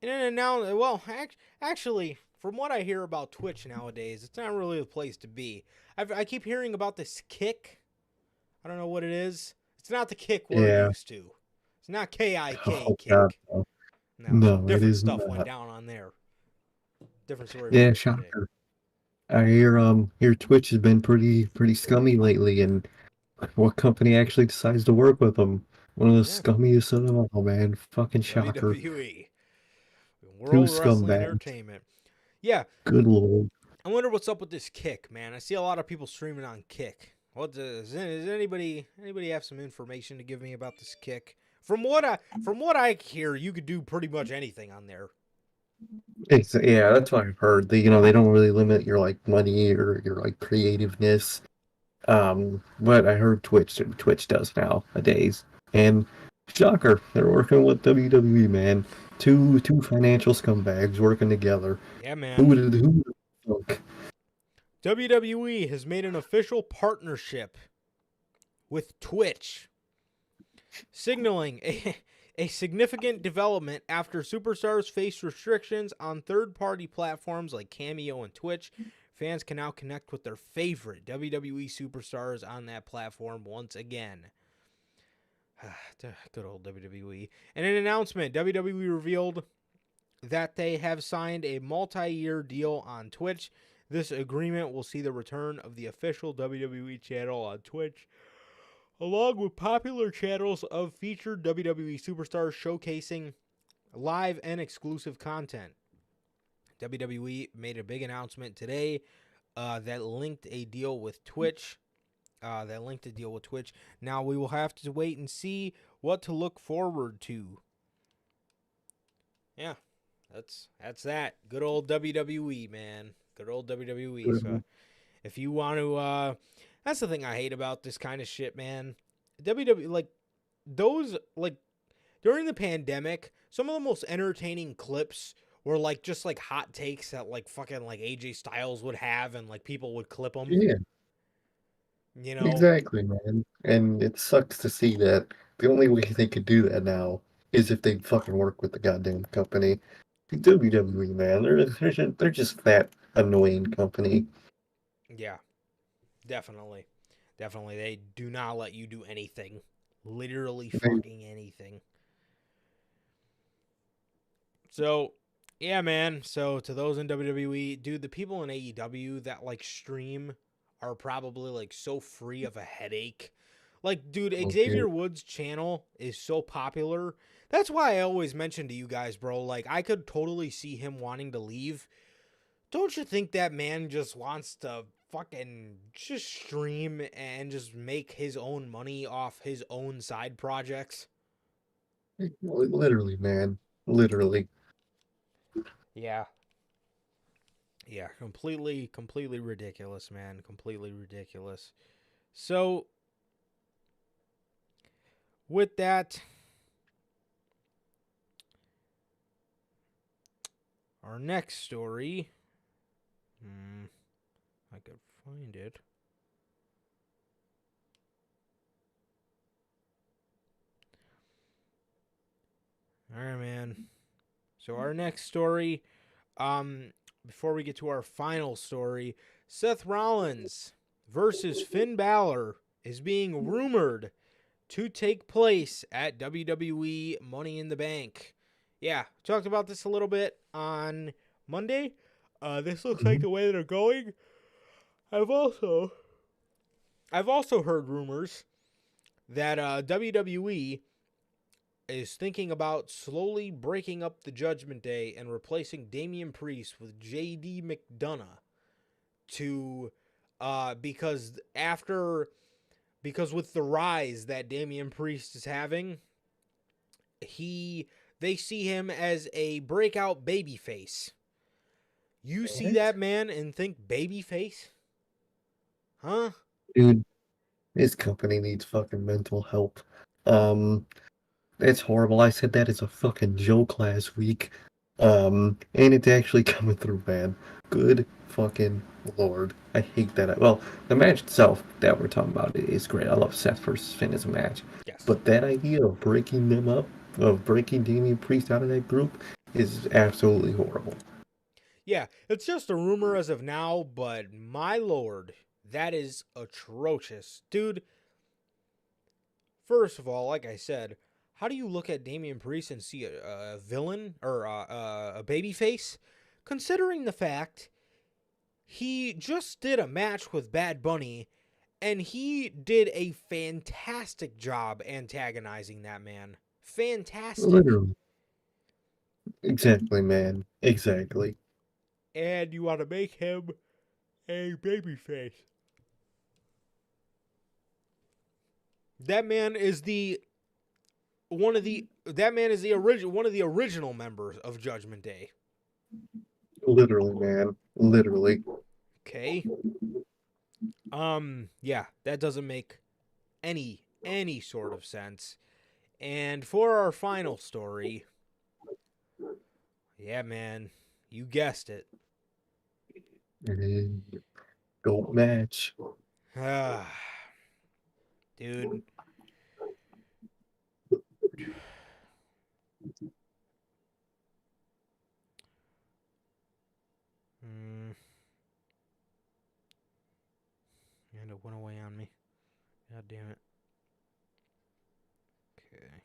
And now, well, actually, from what I hear about Twitch nowadays, it's not really the place to be. I keep hearing about this kick. I don't know what it is. It's not the kick we're used to. It's not K-I-K kick. God, no, different stuff went down on there. Different story. Yeah, shocker. I hear Twitch has been pretty scummy lately, and what company actually decides to work with them? One of the scummiest of them all, man. Fucking shocker. WWE. World Wrestling Entertainment. Yeah. Good lord. I wonder what's up with this kick, man. I see a lot of people streaming on Kick. Does anybody have some information to give me about this kick? From what I hear, you could do pretty much anything on there. Yeah, that's what I've heard. They don't really limit your like money or your like creativeness. But I heard Twitch does nowadays. And shocker, they're working with WWE, man. Two financial scumbags working together. Yeah, man. Who would fuck? WWE has made an official partnership with Twitch, signaling a significant development after superstars face restrictions on third-party platforms like Cameo and Twitch. Fans can now connect with their favorite WWE superstars on that platform once again. Good old WWE. In an announcement, WWE revealed that they have signed a multi-year deal on Twitch. This agreement will see the return of the official WWE channel on Twitch, along with popular channels of featured WWE superstars showcasing live and exclusive content. WWE made a big announcement today that linked a deal with Twitch. Now we will have to wait and see what to look forward to. Yeah, that's that. Good old WWE, man. Good old WWE. Mm-hmm. So if you want to, that's the thing I hate about this kind of shit, man. WWE, like, those, like, during the pandemic, some of the most entertaining clips were, like, just, like, hot takes that, like, fucking, like, AJ Styles would have, and, like, people would clip them. Yeah. You know? Exactly, man. And it sucks to see that the only way they could do that now is if they fucking work with the goddamn company. WWE, man, they're just that annoying company. Yeah, definitely. They do not let you do anything. Literally fucking anything. So, yeah, man. So, to those in WWE, dude, the people in AEW that, like, stream are probably, like, so free of a headache. Like, dude, Xavier Woods' channel is so popular. That's why I always mention to you guys, bro, like, I could totally see him wanting to leave. Don't you think that man just wants to fucking just stream and just make his own money off his own side projects? Literally, man. Literally. Yeah. Yeah, completely ridiculous, man. Completely ridiculous. So, with that, our next story, I could find it. All right, man. So our next story, before we get to our final story, Seth Rollins versus Finn Balor is being rumored to take place at WWE Money in the Bank. Yeah, talked about this a little bit on Monday. This looks like the way they're going. I've also heard rumors that WWE is thinking about slowly breaking up the Judgment Day and replacing Damian Priest with JD McDonough to because with the rise that Damian Priest is having, they see him as a breakout babyface. You see that man and think babyface? Huh? Dude, this company needs fucking mental help. It's horrible. I said that as a fucking joke last week. And it's actually coming through, man. Good fucking lord. I hate that. Well, the match itself that we're talking about is great. I love Seth versus Finn as a match. Yes. But that idea of breaking them up, of breaking Damian Priest out of that group, is absolutely horrible. Yeah, it's just a rumor as of now, but my lord, that is atrocious. Dude, first of all, like I said, how do you look at Damian Priest and see a villain or a babyface? Considering the fact he just did a match with Bad Bunny and he did a fantastic job antagonizing that man. Fantastic. Literally. Exactly, man. Exactly. And you want to make him a babyface. That man is one of the original members of Judgment Day. Literally, man. Literally. Okay. Yeah, that doesn't make any sort of sense. And for our final story, yeah, man, you guessed it. And don't match. Dude. And it went away on me. God damn it. Okay.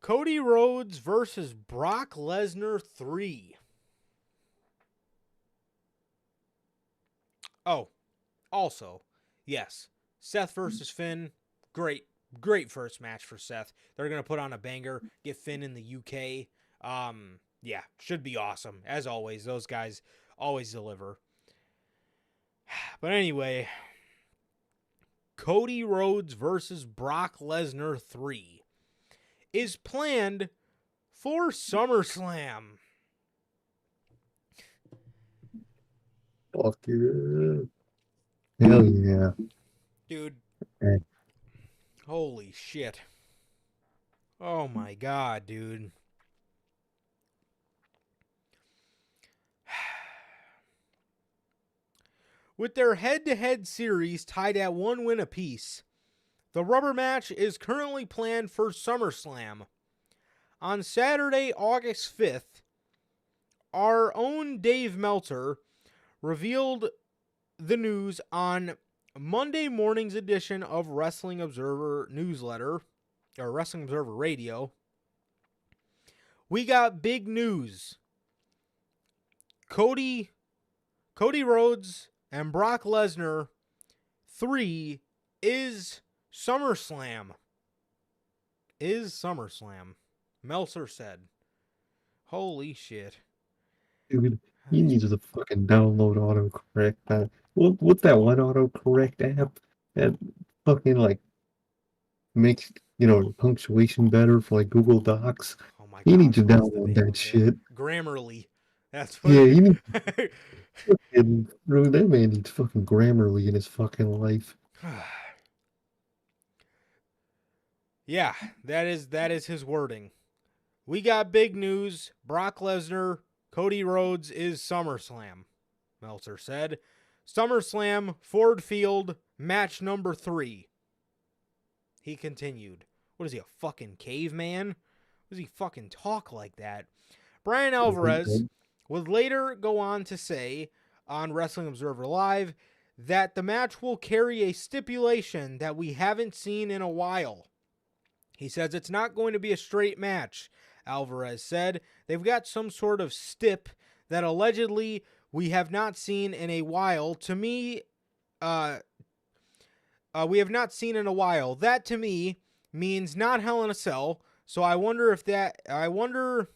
Cody Rhodes versus Brock Lesnar 3. Oh, also, yes, Seth versus Finn. Great first match for Seth. They're going to put on a banger, get Finn in the UK. Yeah, should be awesome. As always, those guys always deliver. But anyway, Cody Rhodes versus Brock Lesnar 3 is planned for SummerSlam. Fuck yeah. Hell yeah. Dude. Hey. Holy shit. Oh my god, dude. With their head-to-head series tied at 1 win apiece, the rubber match is currently planned for SummerSlam. On Saturday, August 5th, our own Dave Meltzer revealed the news on Monday morning's edition of Wrestling Observer newsletter, or Wrestling Observer Radio. We got big news. Cody Rhodes and Brock Lesnar 3 is SummerSlam. Meltzer said. Holy shit. Dude, he needs to fucking download autocorrect. What's that one autocorrect app that fucking like makes punctuation better for like Google Docs? Oh my He needs gosh, to what's the download name that of it? shit. Grammarly. That's what Yeah, it he needs is. fucking bro, that man needs fucking Grammarly in his fucking life. Yeah, that is his wording. We got big news. Brock Lesnar, Cody Rhodes is SummerSlam, Meltzer said. SummerSlam, Ford Field, match number 3. He continued. What is he, a fucking caveman? Does he fucking talk like that? Brian Alvarez would later go on to say on Wrestling Observer Live that the match will carry a stipulation that we haven't seen in a while. He says it's not going to be a straight match, Alvarez said. They've got some sort of stip that allegedly we have not seen in a while. To me, we have not seen in a while. That to me means not Hell in a Cell. So I wonder if that. I wonder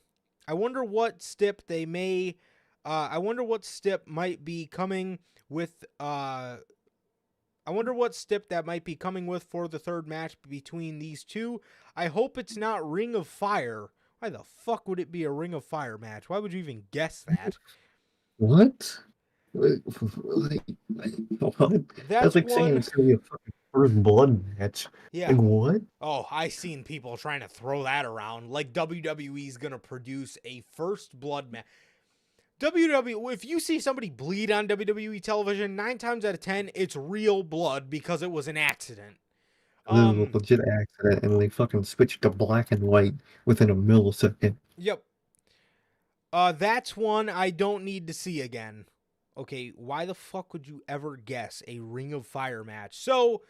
what stip they may. I wonder what stip might be coming with. I wonder what stip that might be coming with for the third match between these two. I hope it's not Ring of Fire. Why the fuck would it be a Ring of Fire match? Why would you even guess that? What? Like, what? That's That's like saying one. it's gonna be a fucking first blood match. Yeah. Like what? Oh, I seen people trying to throw that around like WWE's gonna produce a first blood match. WWE, if you see somebody bleed on WWE television, 9 times out of 10, it's real blood because it was an accident. This is a legit accident, and they fucking switched to black and white within a millisecond. Yep. That's one I don't need to see again. Okay, why the fuck would you ever guess a Ring of Fire match? So,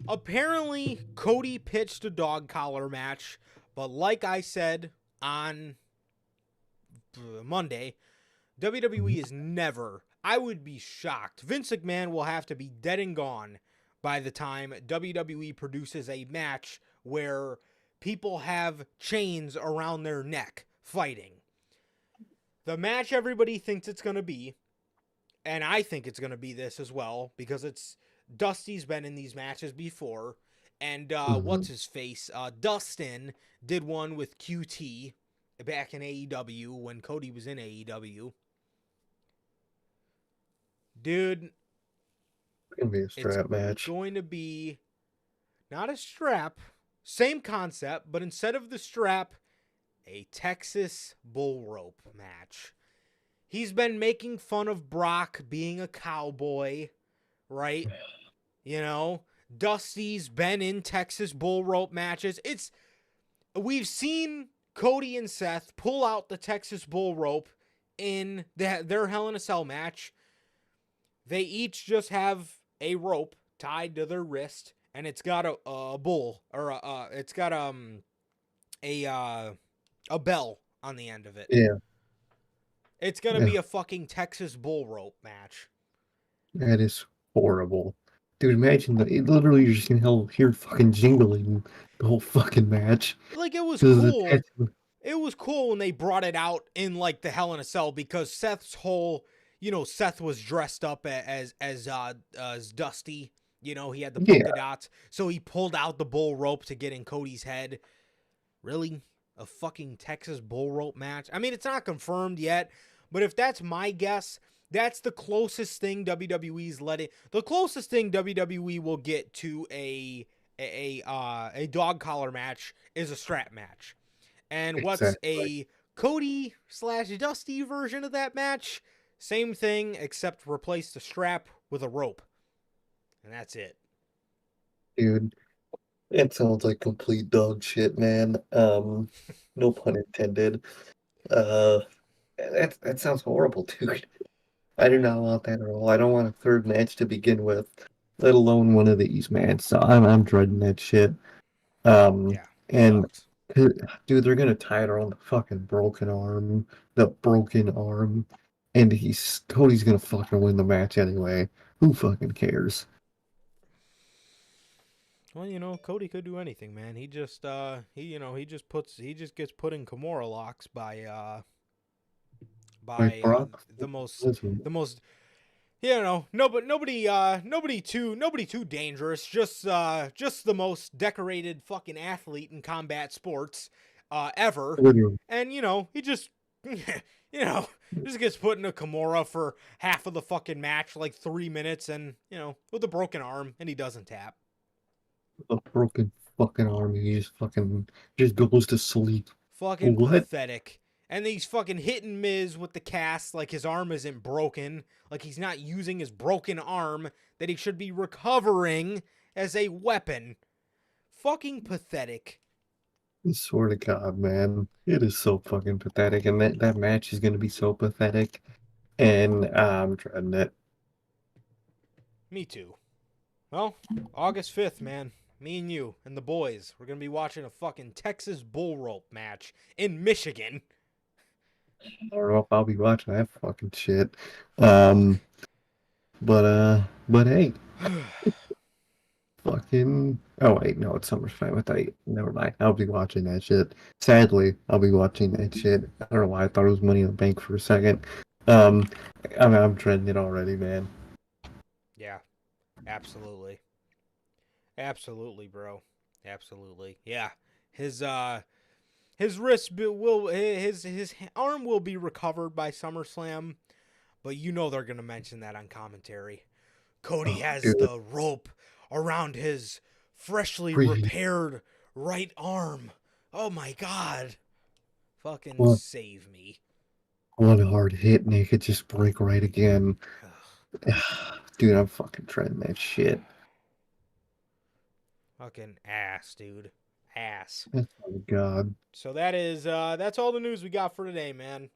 apparently, Cody pitched a dog collar match, but like I said on Monday, WWE is never, I would be shocked. Vince McMahon will have to be dead and gone by the time WWE produces a match where people have chains around their neck fighting. The match everybody thinks it's going to be, and I think it's going to be this as well, because it's Dusty's been in these matches before, and what's his face? Dustin did one with QT back in AEW when Cody was in AEW. Dude, It's gonna be a it's strap match. going to be not a strap, same concept, but instead of the strap, a Texas bull rope match. He's been making fun of Brock being a cowboy, right? You know, Dusty's been in Texas bull rope matches. We've seen Cody and Seth pull out the Texas bull rope in their Hell in a Cell match. They each just have a rope tied to their wrist, and it's got a bull, or it's got a bell on the end of it. Yeah, It's gonna be a fucking Texas bull rope match. that is horrible. Dude, imagine that. It literally, you're just gonna hear fucking jingling the whole fucking match. Like, it was 'Cause cool. It was cool when they brought it out in like the Hell in a Cell, because Seth's whole, Seth was dressed up as Dusty. He had the polka dots, so he pulled out the bull rope to get in Cody's head. Really? A fucking Texas bull rope match? I mean, it's not confirmed yet, but if that's my guess, that's the closest thing WWE's letting. The closest thing WWE will get to a dog collar match is a strap match. And what's a Cody/Dusty version of that match? Same thing, except replace the strap with a rope. And that's it. Dude, it sounds like complete dog shit, man. No pun intended. Uh, that sounds horrible, dude. I do not want that at all. I don't want a third match to begin with, let alone one of these, man. So I'm dreading that shit. Yeah, And sucks. dude, they're gonna tie it around the fucking broken arm, and Cody's gonna fucking win the match anyway. Who fucking cares? Well, Cody could do anything, man. He just he just gets put in Kimura locks by Like by Brock the most Lesnar. the most nobody too dangerous, just the most decorated fucking athlete in combat sports ever. Literally. And he just just gets put in a Kimura for half of the fucking match, like 3 minutes, and with a broken arm, and he doesn't tap. A broken fucking arm. He just goes to sleep. Fucking What? pathetic. And he's fucking hitting Miz with the cast like his arm isn't broken, like he's not using his broken arm that he should be recovering as a weapon. Fucking pathetic. I swear to God, man. It is so fucking pathetic. And that match is going to be so pathetic. And I'm dreading it. Me too. Well, August 5th, man. Me and you and the boys, we're going to be watching a fucking Texas bull rope match in Michigan. I don't know if I'll be watching that fucking shit. But hey. Fucking. Oh, wait, no, it's SummerSlam. Never mind. I'll be watching that shit. Sadly, I'll be watching that shit. I don't know why I thought it was Money in the Bank for a second. I'm dreading it already, man. Yeah, absolutely. Absolutely, bro. Absolutely. Yeah. His wrist will his arm will be recovered by SummerSlam, but they're going to mention that on commentary. Cody has dude. the rope around his freshly repaired right arm. Oh my God. Fucking What? save me. One hard hit and it could just break right again. Dude, I'm fucking dreading that shit. Fucking ass, dude. Ass. Oh my God. So that's all the news we got for today, man.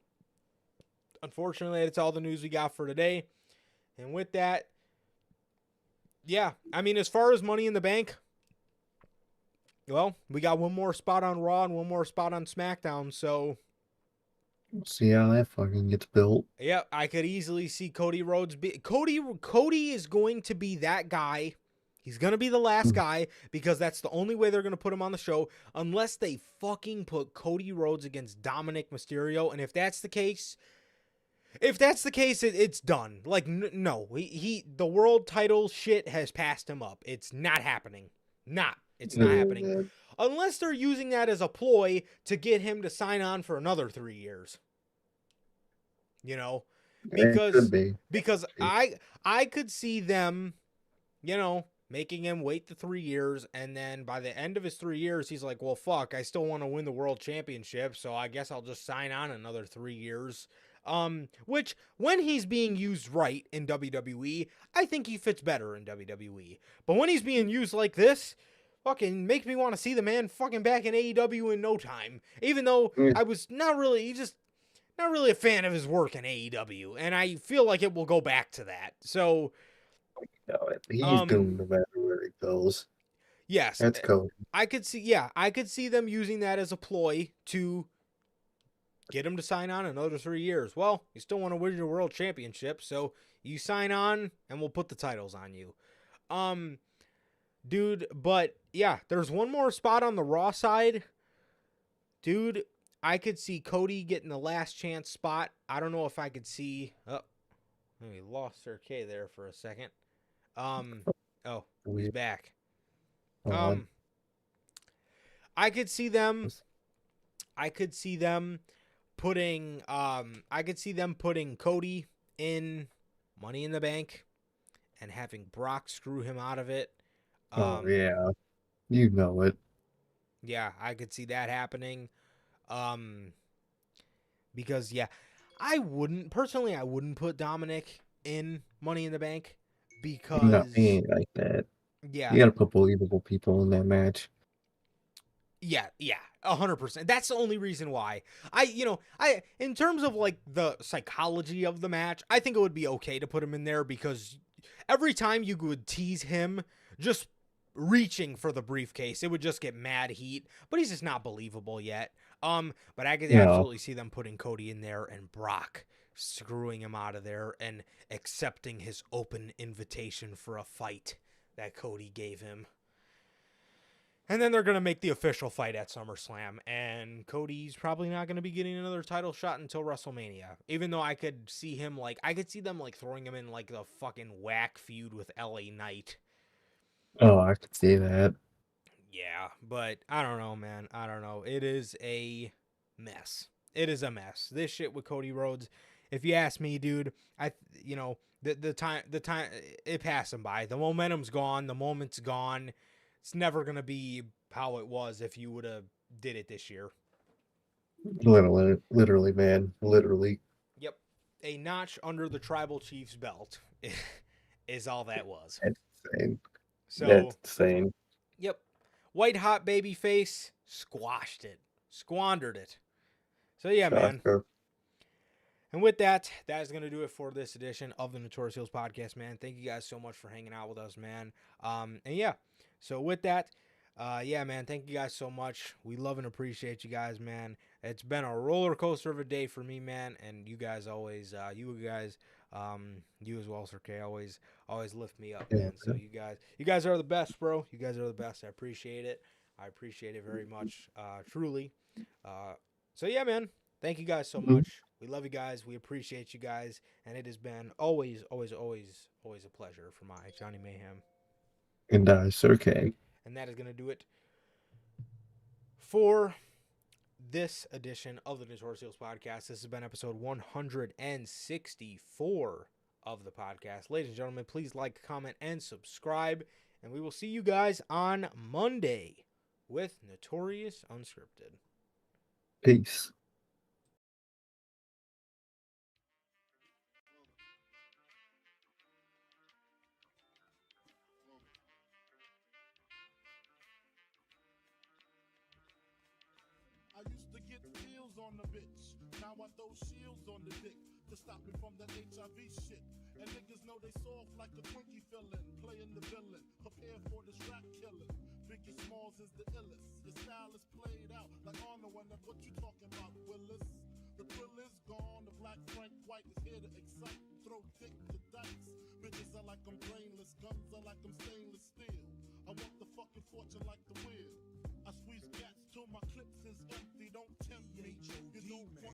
Unfortunately, that's all the news we got for today. And with that, yeah, I mean, as far as Money in the Bank, well, we got one more spot on Raw and one more spot on SmackDown, so See how that fucking gets built. yeah, I could easily see Cody Rhodes Cody is going to be that guy. He's going to be the last guy because that's the only way they're going to put him on the show unless they fucking put Cody Rhodes against Dominic Mysterio. And if that's the case, it's done. Like, no, the world title shit has passed him up. It's not happening. It's not happening. Unless they're using that as a ploy to get him to sign on for another 3 years. Because I could see them, making him wait the 3 years, and then by the end of his 3 years, he's like, well, fuck, I still want to win the world championship, so I guess I'll just sign on another 3 years. Which, when he's being used right in WWE, I think he fits better in WWE. But when he's being used like this, fucking makes me want to see the man fucking back in AEW in no time. Even though I was not really a fan of his work in AEW, and I feel like it will go back to that. So he's doomed no matter where he goes. Yes, that's Cody. I could see them using that as a ploy to get him to sign on another 3 years. Well, you still want to win your world championship, so you sign on and we'll put the titles on you. Dude, but yeah, there's one more spot on the Raw side. Dude, I could see Cody getting the last chance spot. I don't know if I could see... Oh, we lost Sir K there for a second. Oh, he's back. I could see them putting Cody in Money in the Bank and having Brock screw him out of it. Yeah. You know it. Yeah, I could see that happening. Because I wouldn't put Dominic in Money in the Bank because No, he ain't like that. Yeah. You gotta put believable people in that match. Yeah, 100%. That's the only reason why. In terms of like the psychology of the match, I think it would be okay to put him in there because every time you would tease him just reaching for the briefcase, it would just get mad heat, but he's just not believable yet. But I could absolutely see them putting Cody in there and Brock screwing him out of there and accepting his open invitation for a fight that Cody gave him. And then they're going to make the official fight at SummerSlam. And Cody's probably not going to be getting another title shot until WrestleMania. Even though I could see him, like, I could see them, like, throwing him in, like, the fucking whack feud with LA Knight. Oh, I could see that. Yeah, but I don't know, man. I don't know. It is a mess. It is a mess. This shit with Cody Rhodes, if you ask me, dude, the time it passed him by. The momentum's gone. The moment's gone. It's never gonna be how it was if you would have did it this year. Literally, man. Literally. Yep, a notch under the Tribal Chief's belt is all that was. That's insane. So That's insane. yep, white hot baby face squashed it, squandered it. So yeah, man. Shocker. And with that, that is going to do it for this edition of the Notorious Heels podcast, man. Thank you guys so much for hanging out with us, man. And yeah, so with that, yeah, man, thank you guys so much. We love and appreciate you guys, man. It's been a roller coaster of a day for me, man. And you guys always, you as well, Sir K, always lift me up, man. So you guys are the best, bro. You guys are the best. I appreciate it. I appreciate it very much, truly. So yeah, man. Thank you guys so much. We love you guys. We appreciate you guys. And it has been always a pleasure for my Johnny Mayhem. And Sir K. And that is going to do it for this edition of the Notorious Heels podcast. This has been episode 164 of the podcast. Ladies and gentlemen, please like, comment, and subscribe. And we will see you guys on Monday with Notorious Unscripted. Peace. I used to get pills on the bitch. Now I throw shields on the dick to stop me from that HIV shit. And niggas know they soft like a Twinkie fillin', playing the villain, prepare for this rap killing. Biggie Smalls is the illest. Your style is played out like Arnold, and that's what you talking about, Willis. The thrill is gone, the black Frank White is here to excite. Throw dick to dice. Bitches are like I'm brainless, guns are like I'm stainless steel.